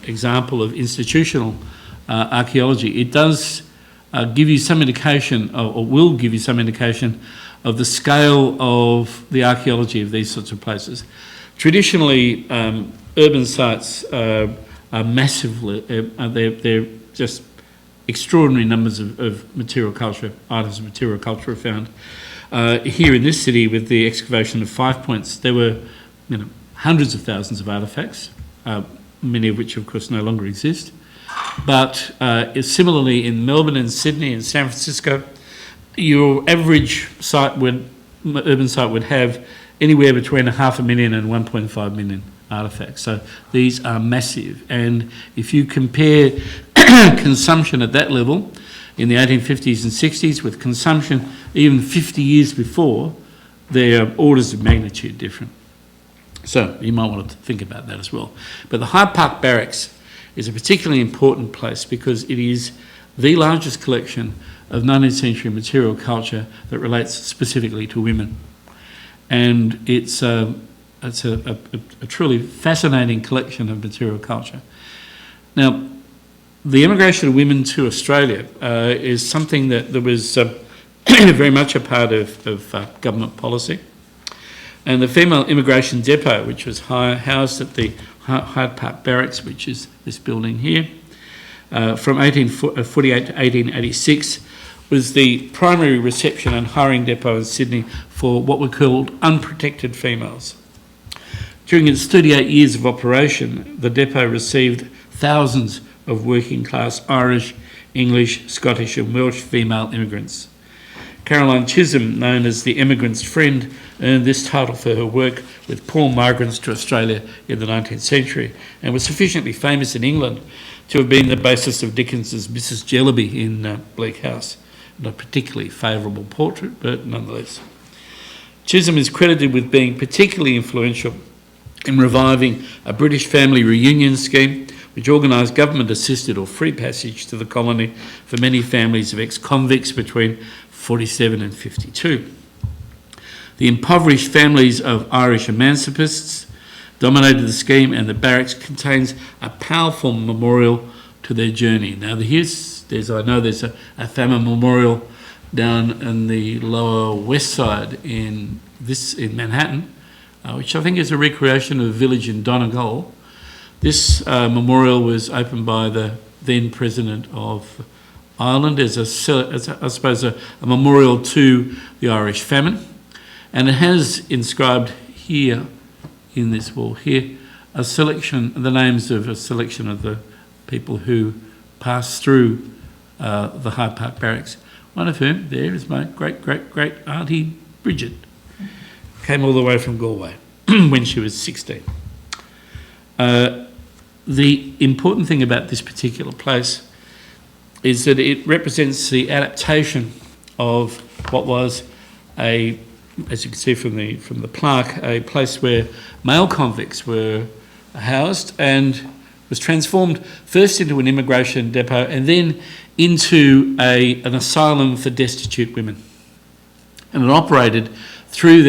example of institutional archaeology. It does give you some indication, or will give you some indication, of the scale of the archaeology of these sorts of places. Traditionally, urban sites are massively, they're just extraordinary numbers of material culture, items of material culture are found. Here in this city, with the excavation of 5 Points, there were hundreds of thousands of artefacts, many of which, of course, no longer exist. But similarly, in Melbourne and Sydney and San Francisco, your average urban site would have anywhere between 500,000 and 1.5 million artefacts. So these are massive. And if you compare consumption at that level in the 1850s and 60s with consumption even 50 years before, they are orders of magnitude different. So you might want to think about that as well. But the Hyde Park Barracks is a particularly important place because it is the largest collection of 19th century material culture that relates specifically to women. And it's a truly fascinating collection of material culture. Now, the immigration of women to Australia is something that was very much a part of government policy. And the female immigration depot, which was housed at the Hyde Park Barracks, which is this building here, from 1848 to 1886, was the primary reception and hiring depot in Sydney for what were called unprotected females. During its 38 years of operation, the depot received thousands of working class Irish, English, Scottish and Welsh female immigrants. Caroline Chisholm, known as the Emigrant's Friend, earned this title for her work with poor migrants to Australia in the 19th century, and was sufficiently famous in England to have been the basis of Dickens's Mrs. Jellyby in Bleak House. Not a particularly favourable portrait, but nonetheless. Chisholm is credited with being particularly influential in reviving a British family reunion scheme which organised government-assisted or free passage to the colony for many families of ex-convicts between 47 and 52. The impoverished families of Irish emancipists dominated the scheme, and the barracks contains a powerful memorial to their journey. Now, I know there's a famine memorial down in the lower west side in Manhattan, which I think is a recreation of a village in Donegal. This memorial was opened by the then President of Ireland as a memorial to the Irish famine. And it has inscribed here, in this wall here, the names of a selection of the people who passed through the Hyde Park Barracks. One of whom, there is my great auntie Bridget. Came all the way from Galway when she was 16. The important thing about this particular place is that it represents the adaptation of what was as you can see from the plaque, a place where male convicts were housed, and was transformed first into an immigration depot and then into an asylum for destitute women. And it operated through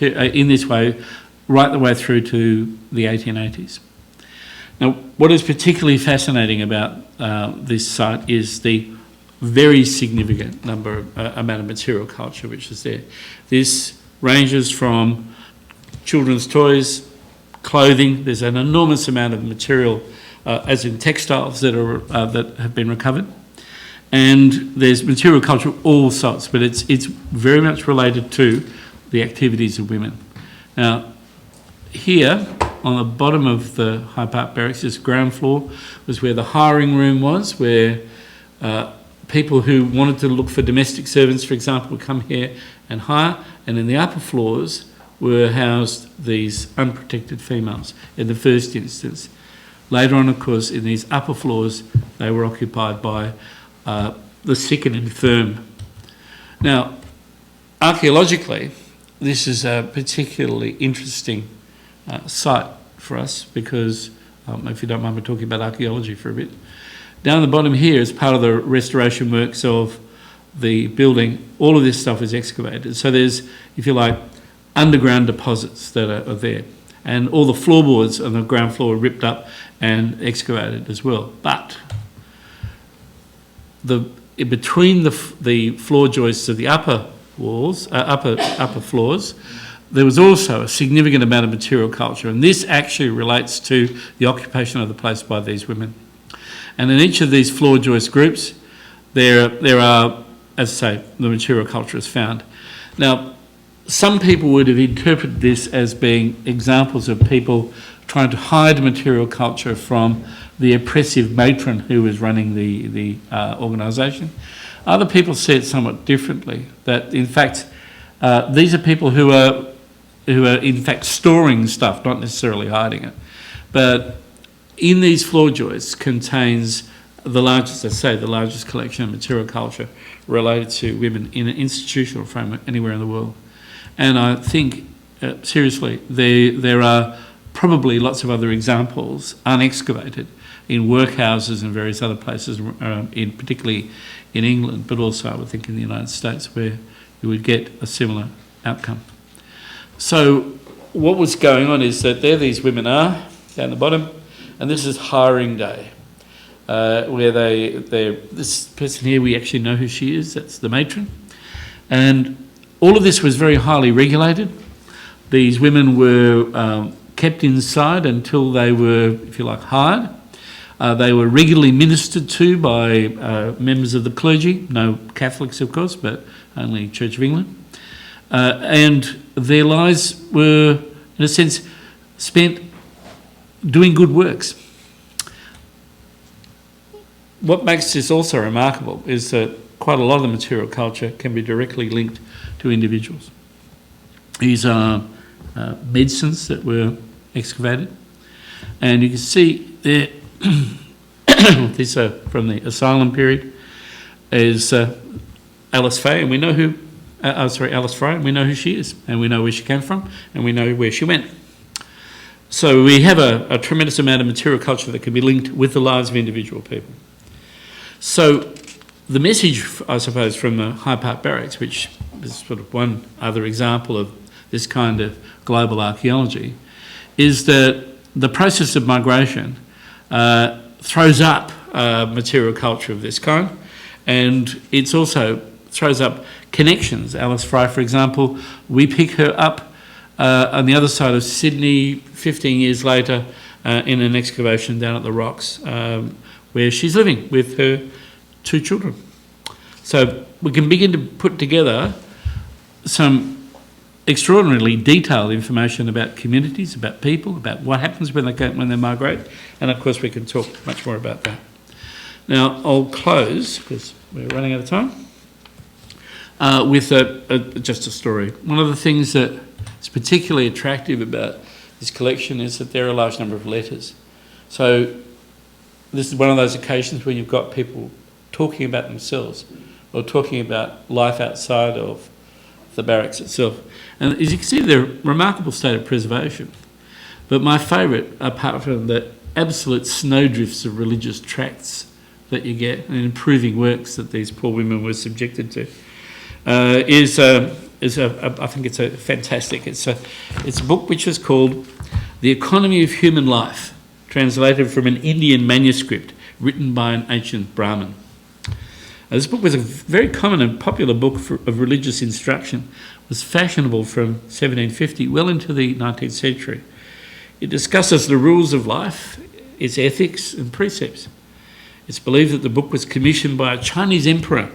in this way right the way through to the 1880s. Now, what is particularly fascinating about this site is the very significant amount of material culture which is there. This ranges from children's toys, clothing. There's an enormous amount of material, as in textiles, that have been recovered, and there's material culture of all sorts. But it's very much related to the activities of women. Now, here on the bottom of the Hyde Park Barracks, this ground floor was where the hiring room was, where people who wanted to look for domestic servants, for example, would come here and hire, and in the upper floors were housed these unprotected females in the first instance. Later on, of course, in these upper floors, they were occupied by the sick and infirm. Now, archaeologically, this is a particularly interesting site for us because, if you don't mind me talking about archaeology for a bit, down the bottom here, as part of the restoration works of the building, all of this stuff is excavated. So there's, if you like, underground deposits that are there. And all the floorboards on the ground floor are ripped up and excavated as well. But between the floor joists of the upper walls, upper floors, there was also a significant amount of material culture. And this actually relates to the occupation of the place by these women. And in each of these floor joist groups, there are, as I say, the material culture is found. Now, some people would have interpreted this as being examples of people trying to hide material culture from the oppressive matron who was running the organisation. Other people see it somewhat differently, that in fact, these are people who are in fact storing stuff, not necessarily hiding it. But in these floor joists contains the largest collection of material culture related to women in an institutional framework anywhere in the world. And I think, seriously, there are probably lots of other examples unexcavated in workhouses and various other places, particularly in England, but also I would think in the United States, where you would get a similar outcome. So what was going on is that there these women are, down the bottom, and this is hiring day, where this person here, we actually know who she is, that's the matron. And all of this was very highly regulated. These women were kept inside until they were, if you like, hired. They were regularly ministered to by members of the clergy, no Catholics of course, but only Church of England. And their lives were, in a sense, spent doing good works. What makes this also remarkable is that quite a lot of the material culture can be directly linked to individuals. These are medicines that were excavated, and you can see there, these are from the asylum period, is Alice Faye, and we know who, Alice Fry, and we know who she is, and we know where she came from, and we know where she went. So we have a tremendous amount of material culture that can be linked with the lives of individual people. So the message, I suppose, from the High Park Barracks, which is sort of one other example of this kind of global archaeology, is that the process of migration throws up material culture of this kind, and it's also throws up connections. Alice Fry, for example, we pick her up on the other side of Sydney 15 years later in an excavation down at the Rocks, where she's living with her 2 children. So we can begin to put together some extraordinarily detailed information about communities, about people, about what happens when they migrate, and of course we can talk much more about that. Now I'll close, because we're running out of time, with just a story. One of the things that is particularly attractive about this collection is that there are a large number of letters. So this is one of those occasions when you've got people talking about themselves or talking about life outside of the barracks itself. And as you can see, they're a remarkable state of preservation. But my favourite, apart from the absolute snowdrifts of religious tracts that you get and improving works that these poor women were subjected to, I think it's a fantastic. It's a book which is called The Economy of Human Life, translated from an Indian manuscript written by an ancient Brahmin. This book was a very common and popular book of religious instruction. It was fashionable from 1750 well into the 19th century. It discusses the rules of life, its ethics and precepts. It's believed that the book was commissioned by a Chinese emperor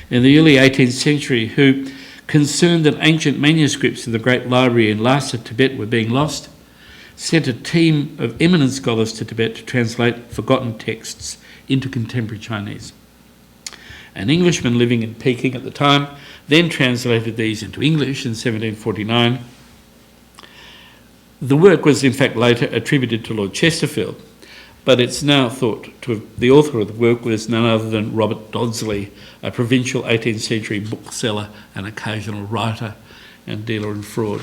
in the early 18th century who, concerned that ancient manuscripts in the great library in Lhasa, Tibet, were being lost, sent a team of eminent scholars to Tibet to translate forgotten texts into contemporary Chinese. An Englishman living in Peking at the time then translated these into English in 1749. The work was in fact later attributed to Lord Chesterfield, but it's now thought to have, the author of the work was none other than Robert Dodsley, a provincial 18th century bookseller and occasional writer and dealer in fraud.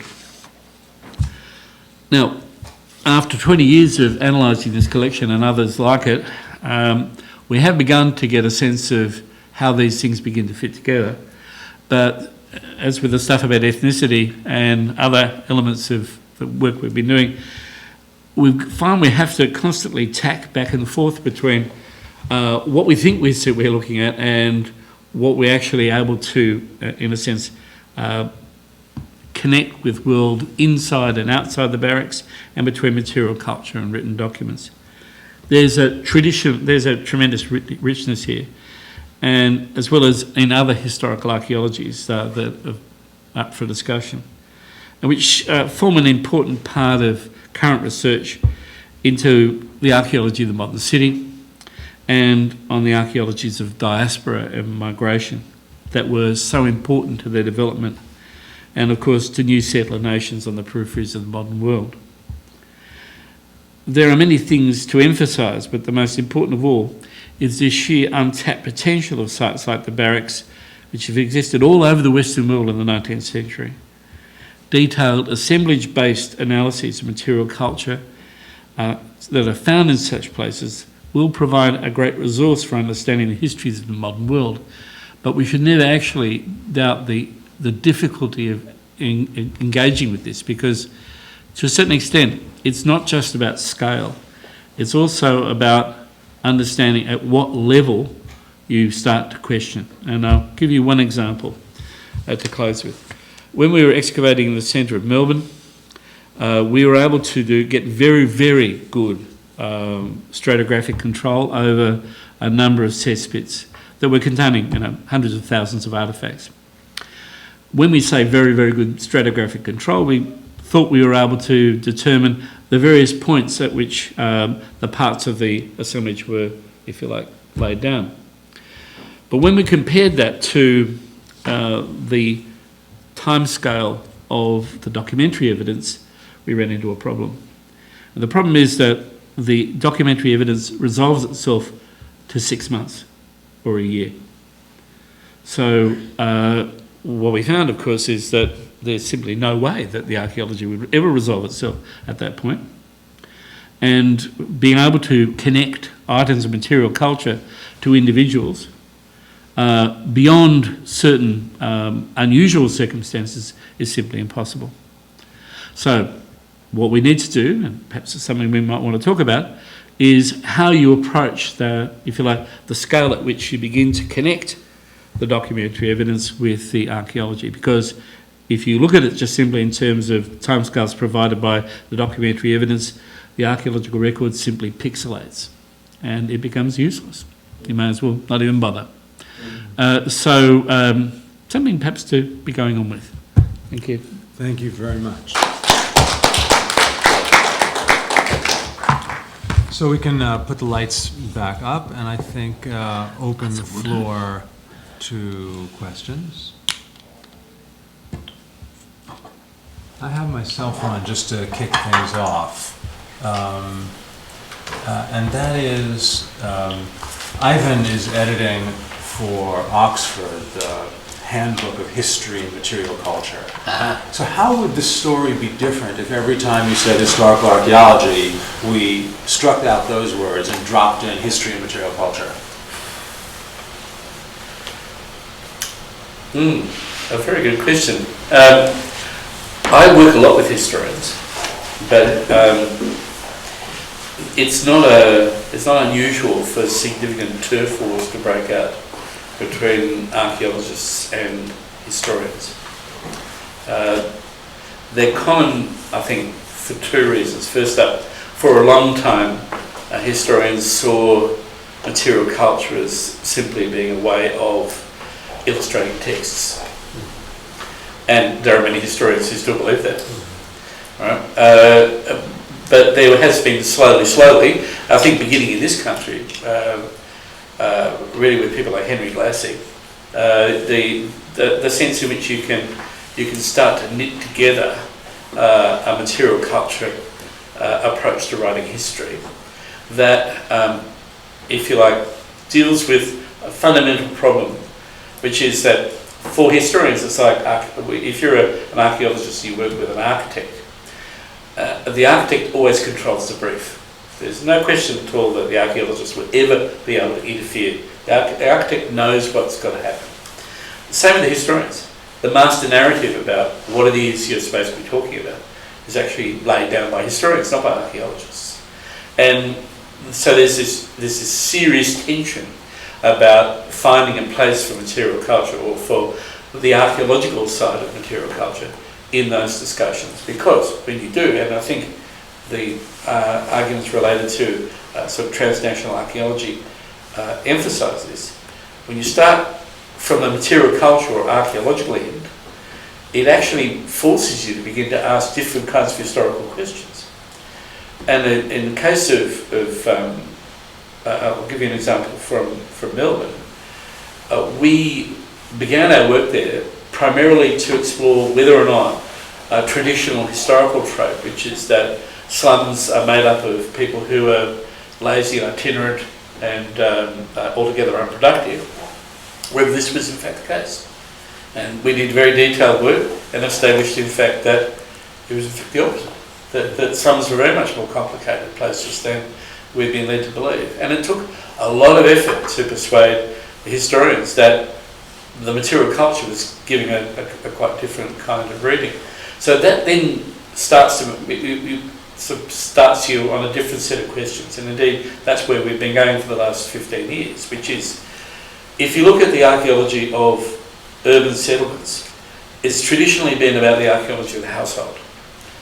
Now, after 20 years of analysing this collection and others like it, we have begun to get a sense of how these things begin to fit together. But as with the stuff about ethnicity and other elements of the work we've been doing, we find we have to constantly tack back and forth between what we think we're looking at and what we're actually able to, in a sense, connect with world inside and outside the barracks and between material culture and written documents. There's a tremendous richness here, and as well as in other historical archaeologies that are up for discussion, and which form an important part of current research into the archaeology of the modern city and on the archaeologies of diaspora and migration that were so important to their development and of course to new settler nations on the peripheries of the modern world. There are many things to emphasise, but the most important of all is the sheer untapped potential of sites like the barracks, which have existed all over the Western world in the 19th century. Detailed assemblage-based analyses of material culture that are found in such places will provide a great resource for understanding the histories of the modern world, but we should never actually doubt the difficulty of engaging with this, because to a certain extent it's not just about scale, it's also about understanding at what level you start to question. And I'll give you one example to close with. When we were excavating in the centre of Melbourne, we were able to get very, very good stratigraphic control over a number of cesspits that were containing hundreds of thousands of artefacts. When we say very, very good stratigraphic control, we thought we were able to determine the various points at which the parts of the assemblage were, if you like, laid down. But when we compared that to the timescale of the documentary evidence, we ran into a problem. And the problem is that the documentary evidence resolves itself to 6 months or a year. So what we found, of course, is that there's simply no way that the archaeology would ever resolve itself at that point. And being able to connect items of material culture to individuals beyond certain unusual circumstances is simply impossible. So what we need to do, and perhaps it's something we might want to talk about, is how you approach the, if you like, the scale at which you begin to connect the documentary evidence with the archaeology. Because if you look at it just simply in terms of timescales provided by the documentary evidence, the archaeological record simply pixelates and it becomes useless. You may as well not even bother. So something perhaps to be going on with. Thank you. Thank you very much. So we can put the lights back up and I think open the floor to questions. I have my cell phone just to kick things off. And that is, Ivan is editing for Oxford the Handbook of History and Material Culture. So how would the story be different if every time you said historical archaeology, we struck out those words and dropped in history and material culture? A very good question. I work a lot with historians, but it's not unusual for significant turf wars to break out between archaeologists and historians. They're common, I think, for two reasons. First up, for a long time, historians saw material culture as simply being a way of illustrating texts. And there are many historians who still believe that. Right? But there has been slowly, I think beginning in this country, really with people like Henry Glassy, the sense in which you can start to knit together a material culture approach to writing history that, if you like, deals with a fundamental problem, which is that for historians it's like, if you're an archaeologist, you work with an architect. The architect always controls the brief. There's no question at all that the archaeologist will ever be able to interfere. The architect knows what's got to happen. Same with the historians. The master narrative about what it is you're supposed to be talking about is actually laid down by historians, not by archaeologists. And so there's this serious tension about finding a place for material culture or for the archaeological side of material culture in those discussions. Because when you do, and I think the arguments related to sort of transnational archaeology emphasise this, when you start from a material culture or archaeological end, it actually forces you to begin to ask different kinds of historical questions. And in the case of I'll give you an example from Melbourne. We began our work there primarily to explore whether or not a traditional historical trope, which is that slums are made up of people who are lazy and itinerant and altogether unproductive, whether this was in fact the case. And we did very detailed work and established in fact that it was in fact the opposite, that slums were very much more complicated places than we've been led to believe. And it took a lot of effort to persuade the historians that the material culture was giving a quite different kind of reading. So that then starts you on a different set of questions. And indeed, that's where we've been going for the last 15 years, which is, if you look at the archaeology of urban settlements, it's traditionally been about the archaeology of the household.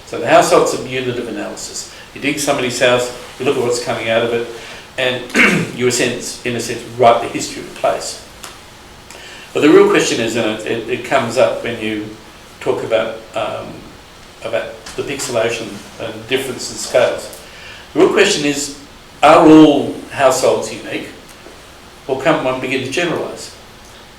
So the household's a unit of analysis. You dig somebody's house, you look at what's coming out of it, and you, in a sense, write the history of the place. But the real question is, and it comes up when you talk about the pixelation and difference in scales. The real question is, are all households unique, or can one begin to generalise?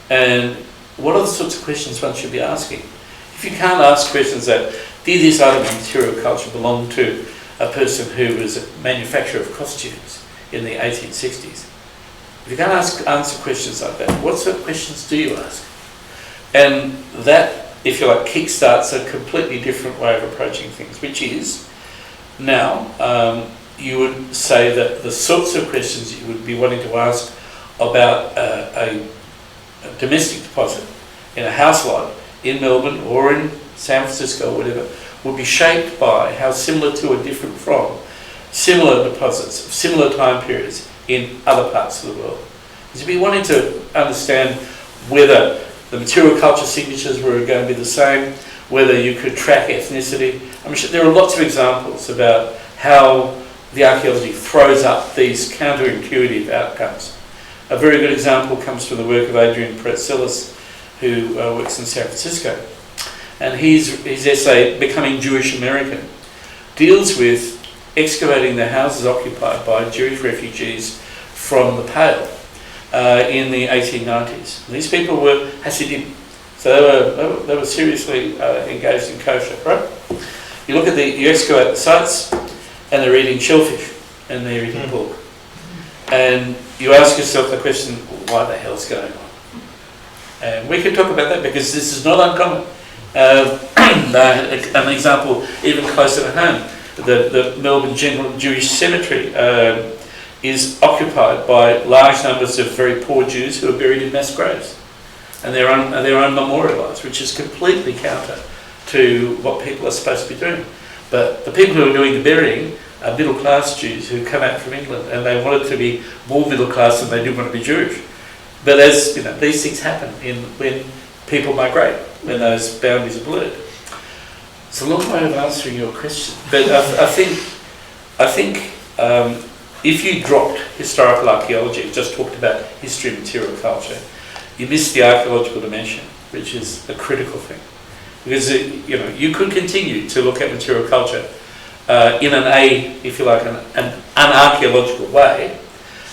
And what are the sorts of questions one should be asking? If you can't ask questions that, did this item of material culture belong to a person who was a manufacturer of costumes in the 1860s? If you can't answer questions like that, what sort of questions do you ask? And that, if you like, kickstarts a completely different way of approaching things, which is, now, you would say that the sorts of questions you would be wanting to ask about a domestic deposit in a house lot in Melbourne or in San Francisco or whatever would be shaped by how similar to or different from similar deposits of similar time periods in other parts of the world. You'd be wanting to understand whether the material culture signatures were going to be the same, whether you could track ethnicity. I'm sure there are lots of examples about how the archaeology throws up these counterintuitive outcomes. A very good example comes from the work of Adrian Pretzelis, who works in San Francisco. And his essay, Becoming Jewish American, deals with excavating the houses occupied by Jewish refugees from the Pale in the 1890s. These people were Hasidim, so they were seriously engaged in kosher, right? You look at you excavate the sites, and they're eating shellfish, and they're eating pork. And you ask yourself the question, why the hell's going on? And we can talk about that because this is not uncommon. An example even closer to home, the Melbourne General Jewish Cemetery is occupied by large numbers of very poor Jews who are buried in mass graves. And they're unmemorialised, which is completely counter to what people are supposed to be doing. But the people who are doing the burying are middle-class Jews who come out from England, and they wanted to be more middle-class than they did want to be Jewish. But as you know, these things happen when people migrate, when those boundaries are blurred. It's a long way of answering your question, but I think if you dropped historical archaeology, just talked about history and material culture, you missed the archaeological dimension, which is a critical thing. Because you could continue to look at material culture in if you like, an archaeological way,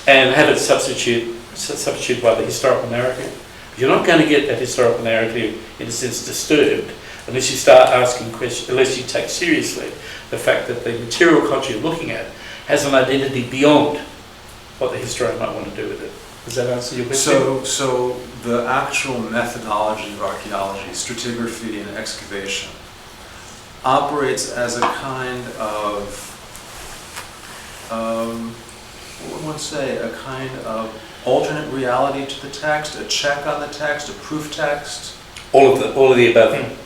and have it substituted by the historical narrative. You're not going to get that historical narrative, in a sense, disturbed unless you start asking questions, unless you take seriously the fact that the material culture you're looking at has an identity beyond what the historian might want to do with it. Does that answer your question? So the actual methodology of archaeology, stratigraphy and excavation, operates as a kind of, what would one say, a kind of alternate reality to the text, a check on the text, a proof text? All of the above.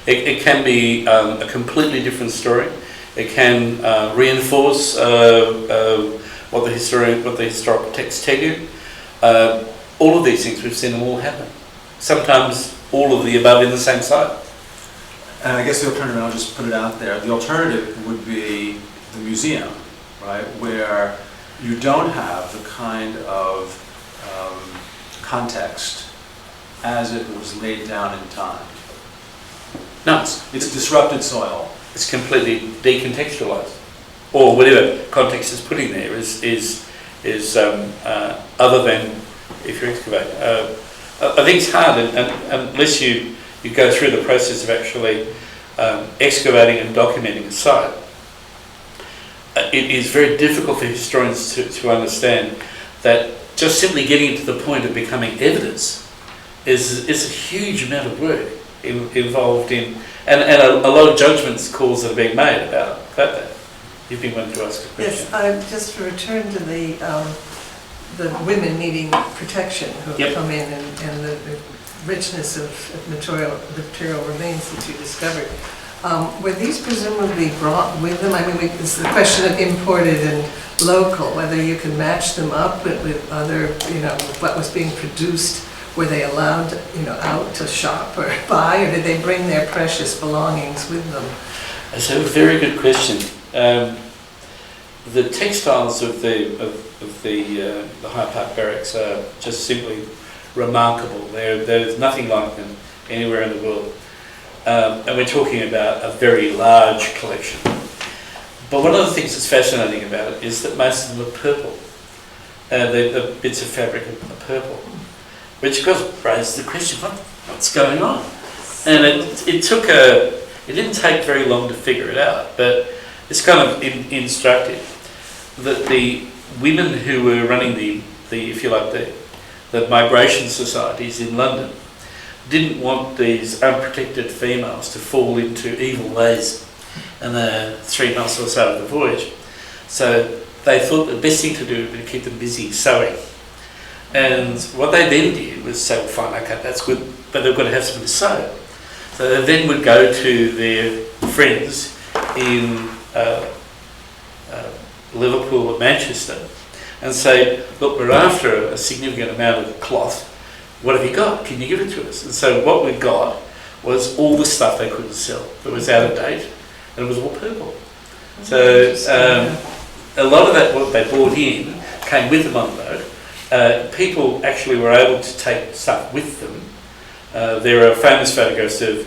It can be a completely different story. It can reinforce what the historical texts tell you. All of these things, we've seen them all happen. Sometimes all of the above in the same site. And I guess the alternative, I'll just put it out there, the alternative would be the museum, right, where you don't have the kind of context as it was laid down in time. No, It's disrupted soil. It's completely decontextualized, or whatever context is put in there is other than if you excavate. I think it's hard, and unless you go through the process of actually excavating and documenting a site. It is very difficult for historians to understand that just simply getting to the point of becoming evidence is a huge amount of work involved in, and a lot of judgments calls that are being made about that. You've been wanting to ask a question. Yes, just to return to the women needing protection who have come in and the richness of material remains that you discovered. Were these presumably brought with them? I mean, it's the question of imported and local, whether you can match them up with other, what was being produced. Were they allowed, out to shop or buy, or did they bring their precious belongings with them? That's a very good question. The textiles of the High Park Barracks are just simply remarkable. There's nothing like them anywhere in the world. And we're talking about a very large collection. But one of the things that's fascinating about it is that most of them are purple. The bits of fabric are purple. which of course raised the question, what's going on? And it didn't take very long to figure it out, but it's kind of instructive that the women who were running the if you like, the migration societies in London didn't want these unprotected females to fall into evil ways in the 3 months or so of the voyage. So they thought the best thing to do would be to keep them busy sewing. And what they then did was say, well, fine, okay, that's good, but they've got to have something to sew. So they then would go to their friends in Liverpool or Manchester and say, look, we're after a significant amount of cloth. What have you got? Can you give it to us? And so what we got was all the stuff they couldn't sell that was out of date, and it was all purple. So a lot of that, what they brought in, came with them on the boat. People actually were able to take stuff with them. There are famous photographs of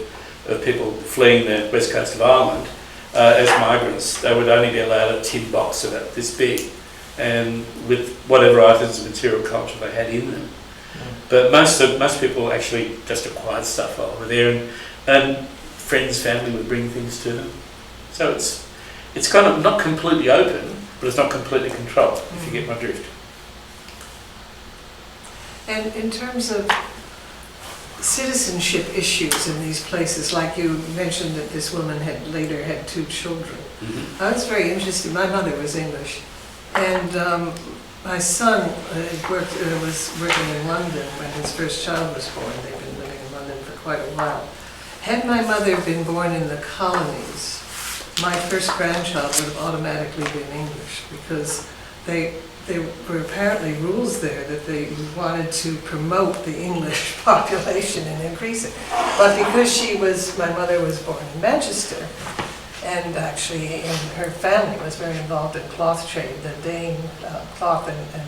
people fleeing the west coast of Ireland as migrants. They would only be allowed a tin box about this big, and with whatever items of material culture they had in them. But most people actually just acquired stuff while they were there, and friends, family would bring things to them. So it's kind of not completely open, but it's not completely controlled, if you get my drift. And in terms of citizenship issues in these places, like you mentioned that this woman had later had 2 children. Mm-hmm. I was very interested. My mother was English, and my son was working in London when his first child was born. They've been living in London for quite a while. Had my mother been born in the colonies, my first grandchild would have automatically been English, because there were apparently rules there that they wanted to promote the English population and increase it. But because my mother was born in Manchester, and actually her family was very involved in cloth trade, the Dane cloth, and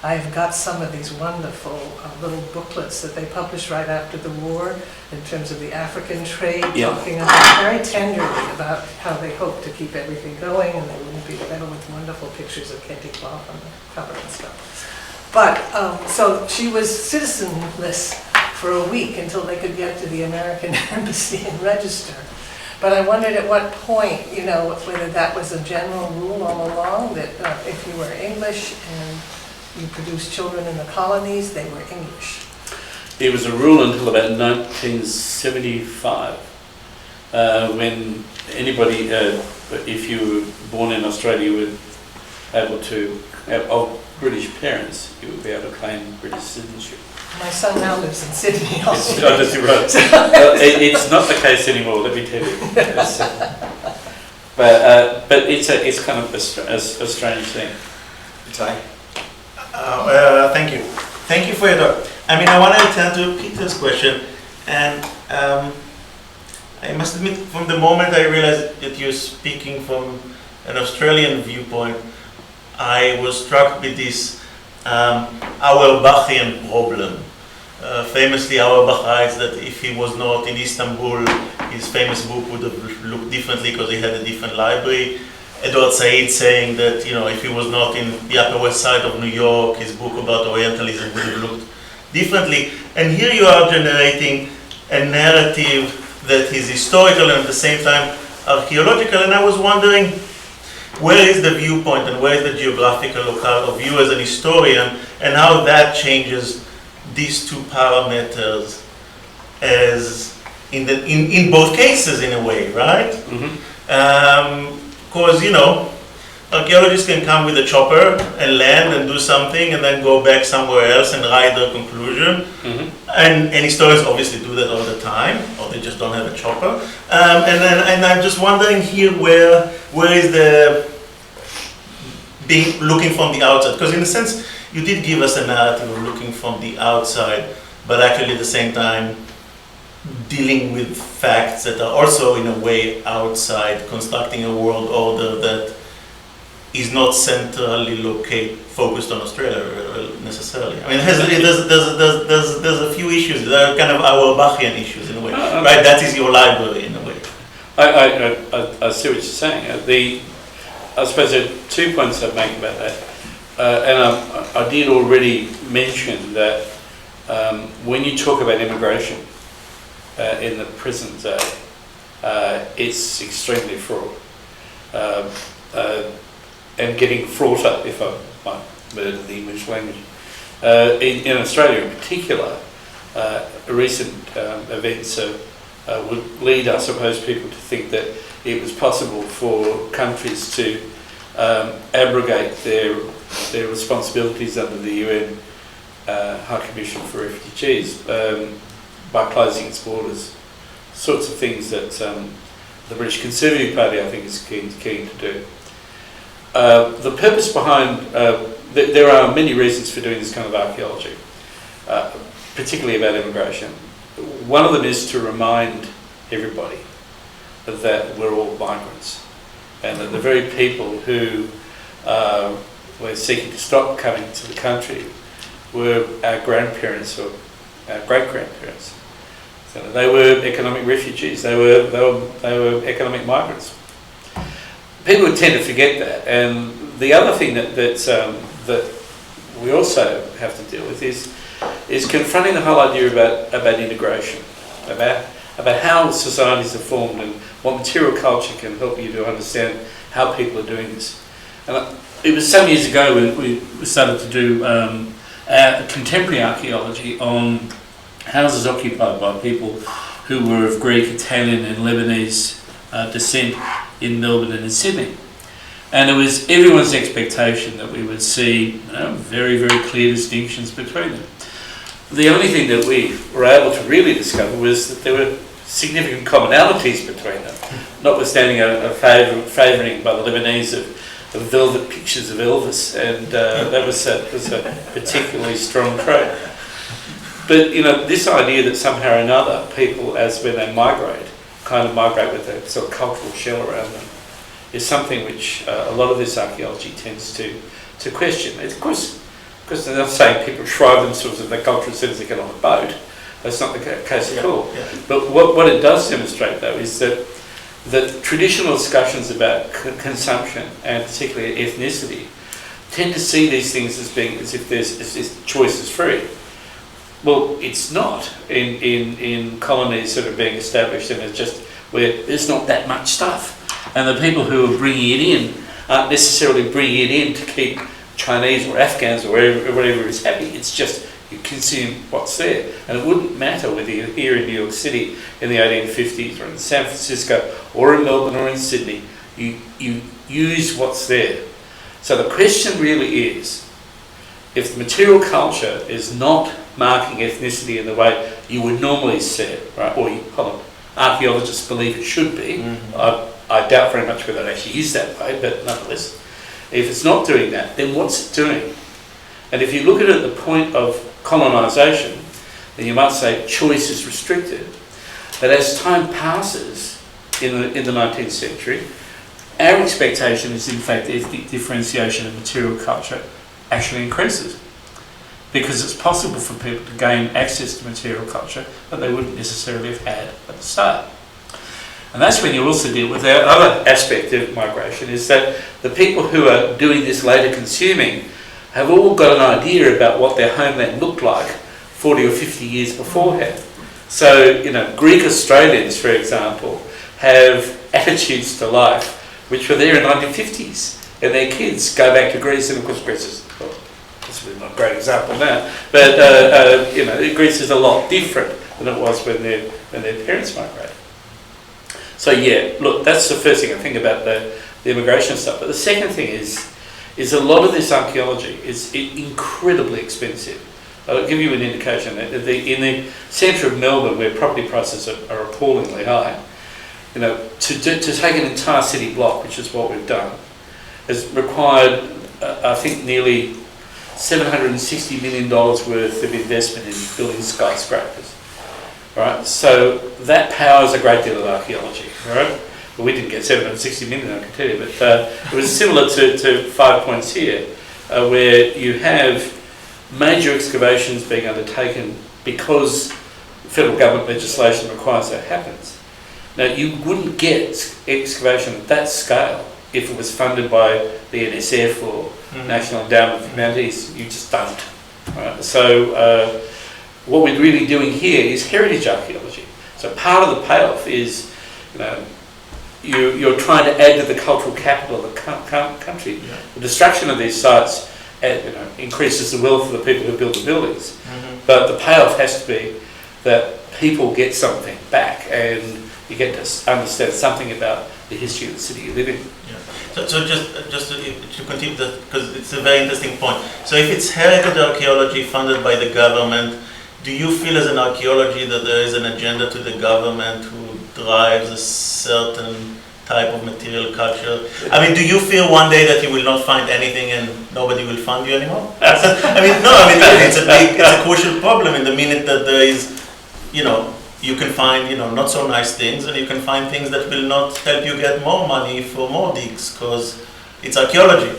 I've got some of these wonderful little booklets that they published right after the war in terms of the African trade, talking about very tenderly about how they hope to keep everything going, and they wouldn't be better with wonderful pictures of Kente cloth on the cover and stuff. But, so she was citizenless for a week until they could get to the American embassy and register. But I wondered at what point, whether that was a general rule all along, that if you were English and you produced children in the colonies, they were English. It was a rule until about 1975, when anybody, if you were born in Australia, you were able to have British parents, you would be able to claim British citizenship. My son now lives in Sydney, Australia. Right. It's not the case anymore, let me tell you. But it's kind of a strange thing. Thank you. Thank you for your talk. I mean, I want to return to Peter's question, and I must admit, from the moment I realized that you're speaking from an Australian viewpoint, I was struck with this Auerbachian problem. Famously, Auerbach writes that if he was not in Istanbul, his famous book would have looked differently because he had a different library. Edward Said saying that, if he was not in the Upper West Side of New York, his book about Orientalism would have looked differently. And here you are generating a narrative that is historical and at the same time archaeological. And I was wondering, where is the viewpoint and where is the geographical locale of you as an historian, and how that changes these 2 parameters as in both cases in a way, right? Mm-hmm. Because, archaeologists can come with a chopper and land and do something and then go back somewhere else and write their conclusion. Mm-hmm. And historians obviously do that all the time, or they just don't have a chopper. And I'm just wondering here where is the looking from the outside? Because in a sense, you did give us a narrative of looking from the outside, but actually at the same time dealing with facts that are also in a way outside, constructing a world order that is not centrally focused on Australia necessarily. I mean, there's a few issues. There are kind of Auerbachian issues in a way, right? That is your library in a way. I see what you're saying. I suppose there are 2 points I'd make about that. And I did already mention that when you talk about immigration in the present day, it's extremely fraught. And getting fraughter, if I might murder the English language. In Australia in particular, recent events would lead, I suppose, people to think that it was possible for countries to abrogate their responsibilities under the UN High Commission for Refugees by closing its borders. Sorts of things that the British Conservative Party, I think, is keen to do. The purpose behind, there are many reasons for doing this kind of archaeology, particularly about immigration. One of them is to remind everybody that we're all migrants, and that the very people who were seeking to stop coming to the country were our grandparents or our great-grandparents. So they were economic refugees, they were economic migrants. People would tend to forget that, and the other thing that we also have to deal with is confronting the whole idea about integration, about how societies are formed and what material culture can help you to understand how people are doing this. And it was some years ago when we started to do contemporary archaeology on houses occupied by people who were of Greek, Italian and Lebanese descent in Melbourne and in Sydney. And it was everyone's expectation that we would see very, very clear distinctions between them. The only thing that we were able to really discover was that there were significant commonalities between them, notwithstanding a favouring by the Lebanese of velvet pictures of Elvis, and that was a particularly strong trait. But this idea that somehow or another people, as when they migrate, kind of migrate with a sort of cultural shell around them, is something which a lot of this archaeology tends to question. Of course, because they're not saying people shrive themselves in their culture as soon as they get on a boat. That's not the case at all. Yeah. But what it does demonstrate, though, is that traditional discussions about consumption, and particularly ethnicity, tend to see these things as being as if choice is free. Well, it's not in colonies that are being established, and it's just where there's not that much stuff. And the people who are bringing it in aren't necessarily bringing it in to keep Chinese or Afghans or whatever is happy. It's just you consume what's there. And it wouldn't matter whether you're here in New York City in the 1850s or in San Francisco or in Melbourne or in Sydney. You use what's there. So the question really is, if the material culture is not marking ethnicity in the way you would normally see it, right? Or archaeologists believe it should be. Mm-hmm. I doubt very much whether it actually is that way, but nonetheless, if it's not doing that, then what's it doing? And if you look at it at the point of colonisation, then you might say choice is restricted. But as time passes in the 19th century, our expectation is in fact the differentiation of material culture actually increases, because it's possible for people to gain access to material culture that they wouldn't necessarily have had at the start. And that's when you also deal with the other aspect of migration, is that the people who are doing this later consuming have all got an idea about what their homeland looked like 40 or 50 years beforehand. So, Greek Australians, for example, have attitudes to life which were there in the 1950s, and their kids go back to Greece, and of course Greece is, possibly not a great example now, but Greece is a lot different than it was when their parents migrated. So yeah, look, that's the first thing I think about the immigration stuff. But the second thing is a lot of this archaeology is incredibly expensive. I'll give you an indication. In the centre of Melbourne, where property prices are appallingly high, to take an entire city block, which is what we've done, has required, I think, nearly $760 million worth of investment in building skyscrapers. Right, so that powers a great deal of archaeology. Right, well, we didn't get 760 million, I can tell you, but it was similar to 5 Points here, where you have major excavations being undertaken because federal government legislation requires that happens. Now, you wouldn't get excavation at that scale if it was funded by the NSF or National Endowment for Humanities. You just don't. Right? So what we're really doing here is heritage archaeology. So part of the payoff is, you're trying to add to the cultural capital of the country. Yeah. The destruction of these sites increases the wealth of the people who build the buildings. Mm-hmm. But the payoff has to be that people get something back and you get to understand something about the history of the city you live in. Yeah. So just to continue that, because it's a very interesting point. So if it's heritage archaeology funded by the government, do you feel as an archaeology that there is an agenda to the government who drives a certain type of material culture? I mean, do you feel one day that you will not find anything and nobody will fund you anymore? It's a crucial problem in the minute that there is, you can find, not so nice things, and you can find things that will not help you get more money for more digs, because it's archaeology.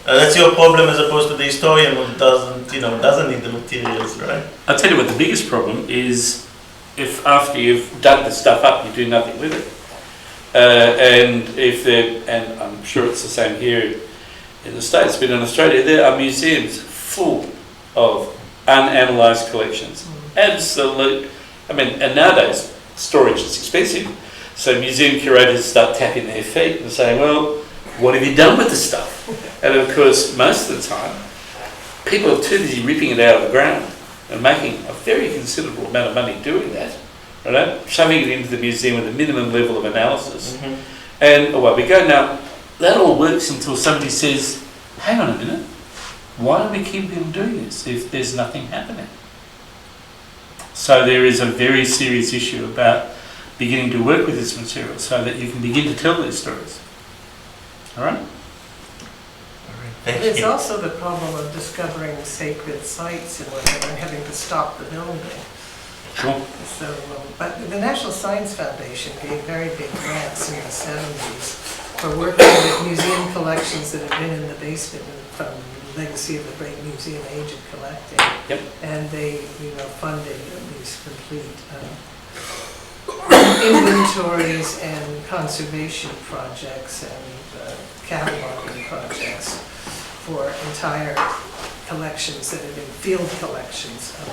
That's your problem as opposed to the historian who doesn't need the materials, right? I'll tell you what the biggest problem is, if after you've dug the stuff up, you do nothing with it. And I'm sure it's the same here in the States, but in Australia there are museums full of unanalyzed collections. Absolute. And nowadays storage is expensive, so museum curators start tapping their feet and saying, well, what have you done with the stuff? And of course, most of the time, people are too busy ripping it out of the ground and making a very considerable amount of money doing that, right? Shoving it into the museum with a minimum level of analysis. Mm-hmm. And away we go. Now, that all works until somebody says, hang on a minute, why do we keep on doing this if there's nothing happening? So there is a very serious issue about beginning to work with this material so that you can begin to tell these stories. All right? There's also the problem of discovering sacred sites and whatever, and having to stop the building. Sure. So, but the National Science Foundation gave very big grants in the 70s for working with museum collections that had been in the basement from the legacy of the great museum age of collecting. Yep. And they, funded these complete inventories and conservation projects and cataloging projects for entire collections that have been field collections of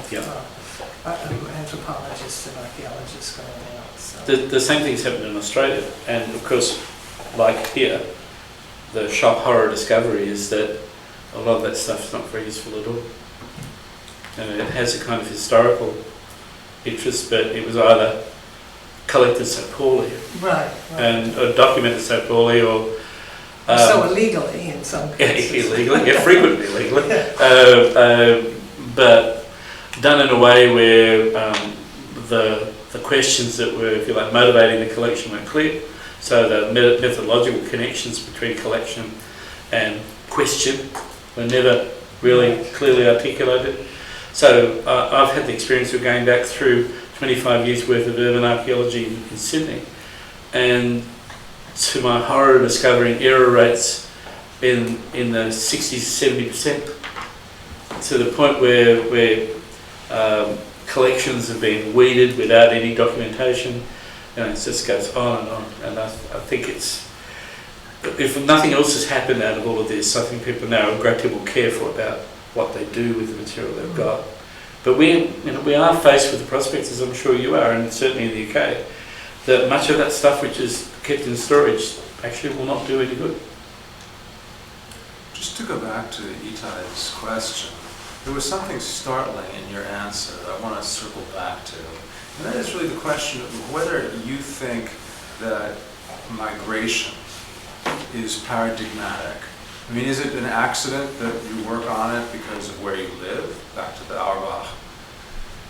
anthropologists and archaeologists going out. So. The same thing's happened in Australia, and of course, like here, the shock horror discovery is that a lot of that stuff's not very useful at all. And it has a kind of historical interest, but it was either collected so poorly right. and documented so poorly, or so illegally in some cases. illegally, frequently illegally, but done in a way where the questions that were, if you like, motivating the collection weren't clear. So the methodological connections between collection and question were never really clearly articulated. So I've had the experience of going back through 25 years worth of urban archaeology in Sydney, and to my horror, discovering error rates in the 60-70%, to the point where collections have been weeded without any documentation. It just goes on and on. And I think it's, if nothing else has happened out of all of this, I think people now are a great deal more careful about what they do with the material they've got. But we are faced with the prospects, as I'm sure you are, and certainly in the UK, that much of that stuff which is kept in storage actually will not do any good. Just to go back to Itai's question, there was something startling in your answer that I want to circle back to. And that is really the question of whether you think that migration is paradigmatic. I mean, is it an accident that you work on it because of where you live? Back to the Auerbach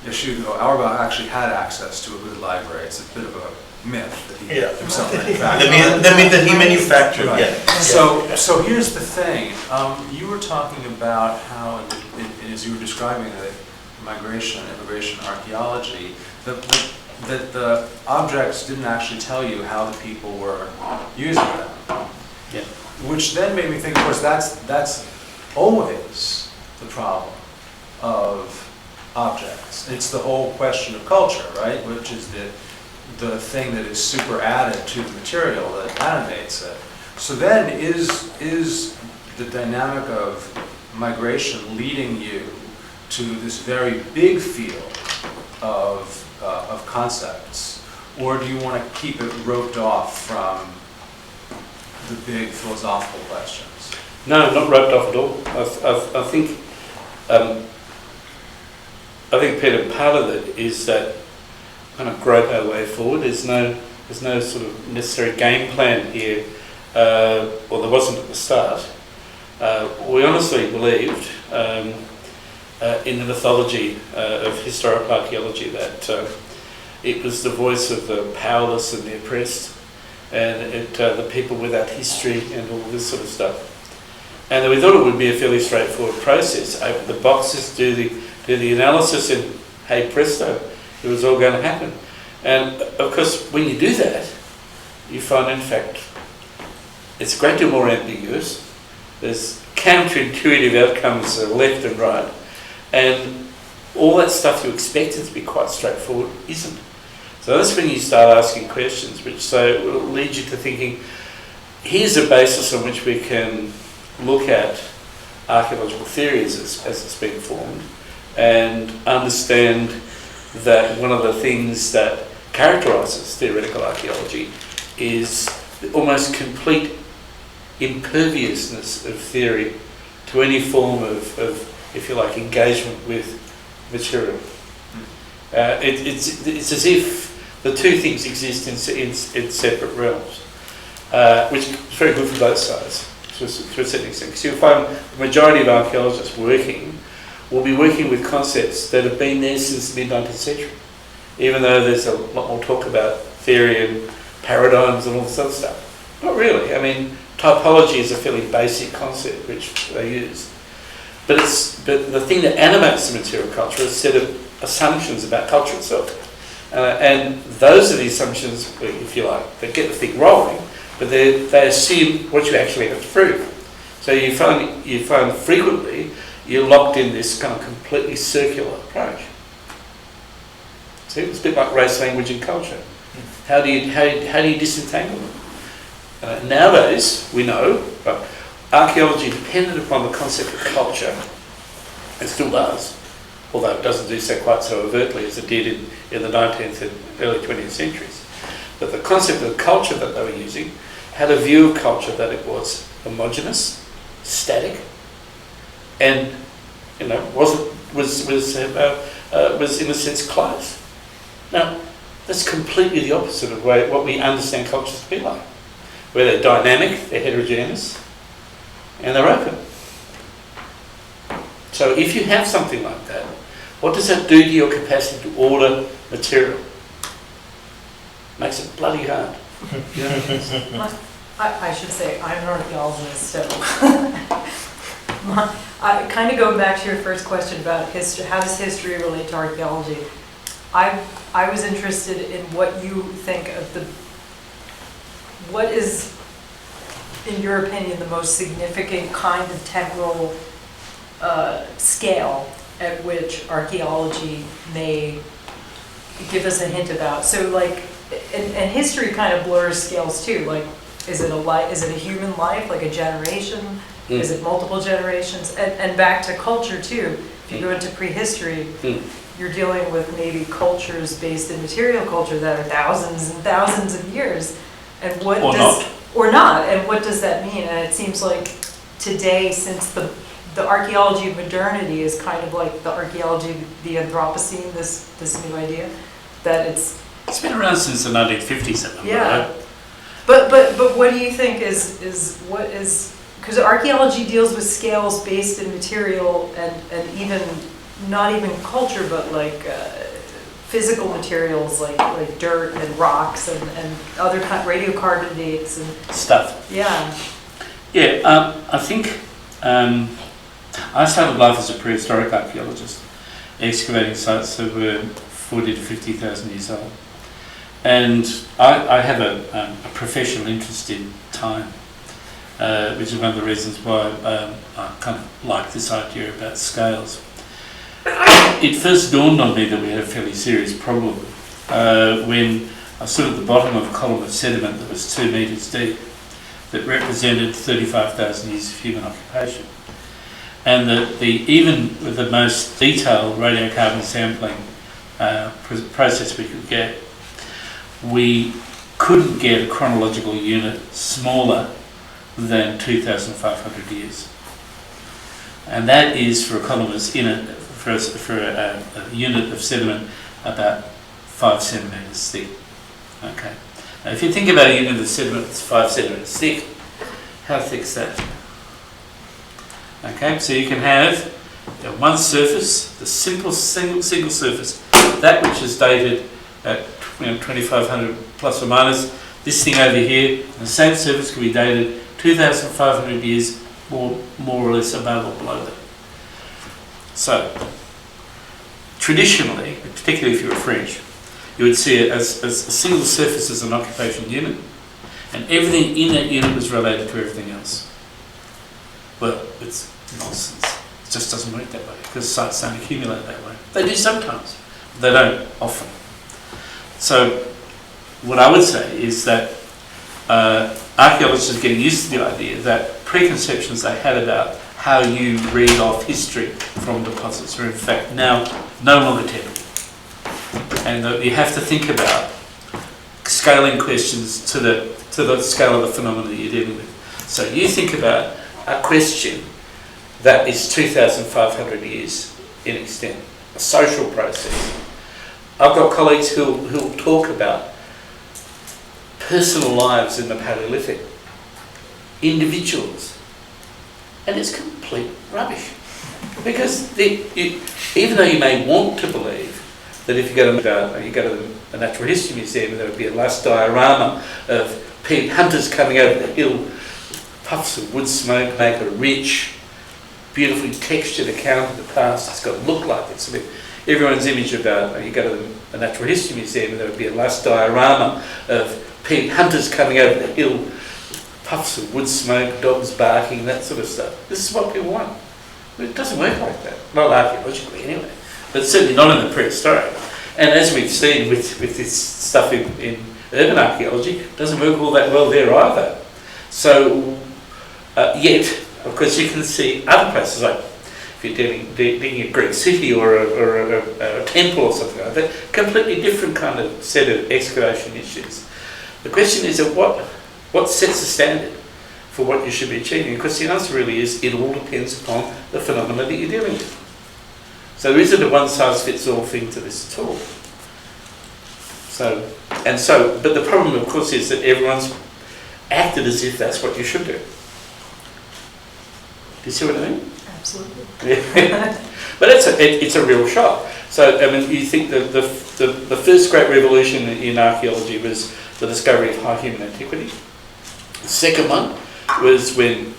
issue, though Auerbach actually had access to a good library. It's a bit of a myth that he himself manufactured. The myth that he manufactured, Right. yeah. So here's the thing. You were talking about how, as you were describing the migration and immigration archaeology, that the objects didn't actually tell you how the people were using them. Yeah. Which then made me think, of course, that's always the problem of objects. It's the whole question of culture, right? Which is the thing that is super added to the material that animates it. So then is the dynamic of migration leading you to this very big field of concepts? Or do you want to keep it roped off from the big philosophical questions? No, not roped off at all. I think, Peter, part of it is that kind of grope our way forward. There's no sort of necessary game plan here, or there wasn't at the start. We honestly believed in the mythology of historical archaeology that it was the voice of the powerless and the oppressed, and the people without history and all this sort of stuff. And we thought it would be a fairly straightforward process. Open the boxes, do the analysis, and hey presto, it was all going to happen. And of course, when you do that, you find in fact it's a great deal more ambiguous. There's counterintuitive outcomes left and right, and all that stuff you expected to be quite straightforward isn't. So that's when you start asking questions, which will lead you to thinking, here's a basis on which we can look at archaeological theories as it's been formed, and understand that one of the things that characterises theoretical archaeology is the almost complete imperviousness of theory to any form of if you like, engagement with material. It's as if the two things exist in separate realms, which is very good for both sides to a certain extent. Because you'll find the majority of archaeologists will be working with concepts that have been there since the mid-19th century, even though there's a lot more talk about theory and paradigms and all this other stuff. Not really. I mean, typology is a fairly basic concept which they use. But the thing that animates the material culture is a set of assumptions about culture itself. And those are the assumptions, if you like, that get the thing rolling, but they assume what you actually have to prove. So you find frequently you're locked in this kind of completely circular approach. See, it's a bit like race, language and culture. How do you disentangle them? Nowadays, we know, but archaeology depended upon the concept of culture, and still does, although it doesn't do so quite so overtly as it did in the 19th and early 20th centuries. But the concept of culture that they were using had a view of culture that it was homogeneous, static, and was in a sense closed. Now, that's completely the opposite of what we understand cultures to be like, where they're dynamic, they're heterogeneous, and they're open. So if you have something like that, what does that do to your capacity to order material? Makes it bloody hard. I should say I'm an archaeologist, so kind of going back to your first question about history, how does history relate to archaeology? I was interested in what you think of what is, in your opinion, the most significant kind of temporal scale at which archaeology may give us a hint about. So like, and history kind of blurs scales too. Like, is it a human life, like a generation? Is it multiple generations? And back to culture too. If you go into prehistory, you're dealing with maybe cultures based in material culture that are thousands and thousands of years. And what or not, and what does that mean? And it seems like today, since the archaeology of modernity is kind of like the archaeology of the Anthropocene, this new idea, that it's been around since the 1950s. Yeah. Right? But what do you think is what is, because archaeology deals with scales based in material and even not even culture, but like physical materials like dirt and rocks and other radiocarbon dates and stuff. Yeah. Yeah, I think I started life as a prehistoric archaeologist, excavating sites that were 40 to 50,000 years old. And I have a professional interest in time, which is one of the reasons why I kind of like this idea about scales. It first dawned on me that we had a fairly serious problem when I stood at the bottom of a column of sediment that was 2 metres deep that represented 35,000 years of human occupation. And even with the most detailed radiocarbon sampling process we could get, we couldn't get a chronological unit smaller than 2,500 years. And that is, for economists, for a unit of sediment about 5 centimetres thick. Okay. Now, if you think about a unit of sediment that's 5 centimetres thick, how thick is that? Okay, so you can have one surface, the simple single surface, that which is dated at 2,500 plus or minus. This thing over here, the same surface can be dated 2,500 years more or less above or below that. So, traditionally, particularly if you were French, you would see it as a single surface as an occupation unit, and everything in that unit was related to everything else. Well, it's nonsense. It just doesn't work that way, because sites don't accumulate that way. They do sometimes, they don't often. So, what I would say is that archaeologists are getting used to the idea that preconceptions they had about how you read off history from deposits are in fact now no longer tenable. And that you have to think about scaling questions to the scale of the phenomena that you're dealing with. So you think about a question that is 2,500 years in extent, a social process. I've got colleagues who'll talk about personal lives in the Paleolithic, individuals, and it's complete rubbish. Because even though you may want to believe that if you go to the Natural History Museum, there would be a last diorama of peat hunters coming over the hill, puffs of wood smoke make a rich, beautifully textured account of the past. It's got to look like it's a bit. Everyone's image about, you go to the Natural History Museum, and there would be a last diorama of peat hunters coming over the hill, puffs of wood smoke, dogs barking, that sort of stuff. This is what people want. But it doesn't work like that. Not archaeologically anyway. But certainly not in the prehistoric. And as we've seen with this stuff in urban archaeology, it doesn't work all that well there either. So, yet, of course, you can see other places, like if you're digging a Greek city or a temple or something like that, completely different kind of set of excavation issues. The question is, what sets the standard for what you should be achieving? Because the answer really is, it all depends upon the phenomena that you're dealing with. So there isn't a one-size-fits-all thing to this at all. But the problem, of course, is that everyone's acted as if that's what you should do. Do you see what I mean? Absolutely. But it's a real shock. So, I mean, you think that the first great revolution in archaeology was the discovery of high human antiquity. The second one was when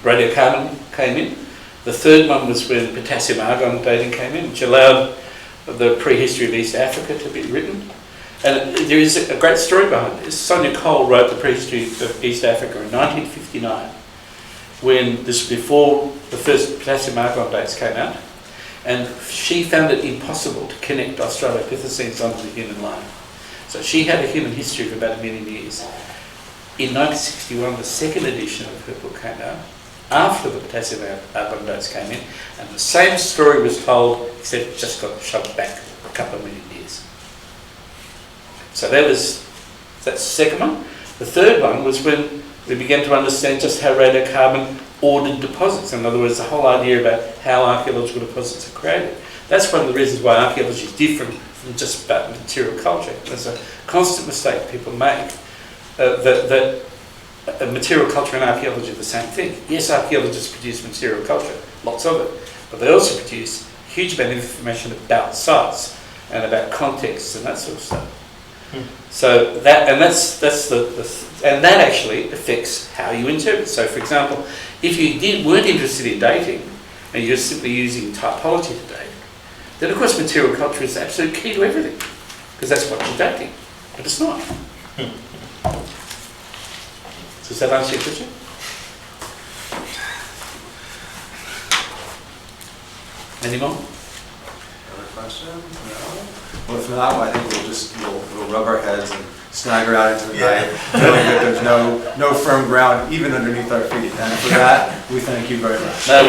radiocarbon came in. The third one was when potassium argon dating came in, which allowed the prehistory of East Africa to be written. And there is a great story behind this. Sonia Cole wrote the prehistory of East Africa in 1959, when this before the first potassium argon dates came out, and she found it impossible to connect Australopithecines onto the human line. So she had a human history of about 1 million years. In 1961, the second edition of her book came out, after the potassium argon dates came in, and the same story was told, except it just got shoved back a couple of million years. So that's the second one. The third one was when we began to understand just how radiocarbon ordered deposits. In other words, the whole idea about how archaeological deposits are created. That's one of the reasons why archaeology is different from just about material culture. There's a constant mistake people make that material culture and archaeology are the same thing. Yes, archaeologists produce material culture, lots of it, but they also produce a huge amount of information about sites and about contexts and that sort of stuff. So that actually affects how you interpret. So, for example, if you weren't interested in dating and you're simply using typology to date, then of course material culture is absolute key to everything, because that's what you're dating. But it's not. Does that answer your question? Any more? Other question? No? Well, if not, I think we'll rub our heads and snagger out into the night, feeling that there's no firm ground even underneath our feet. And for that, we thank you very much. No,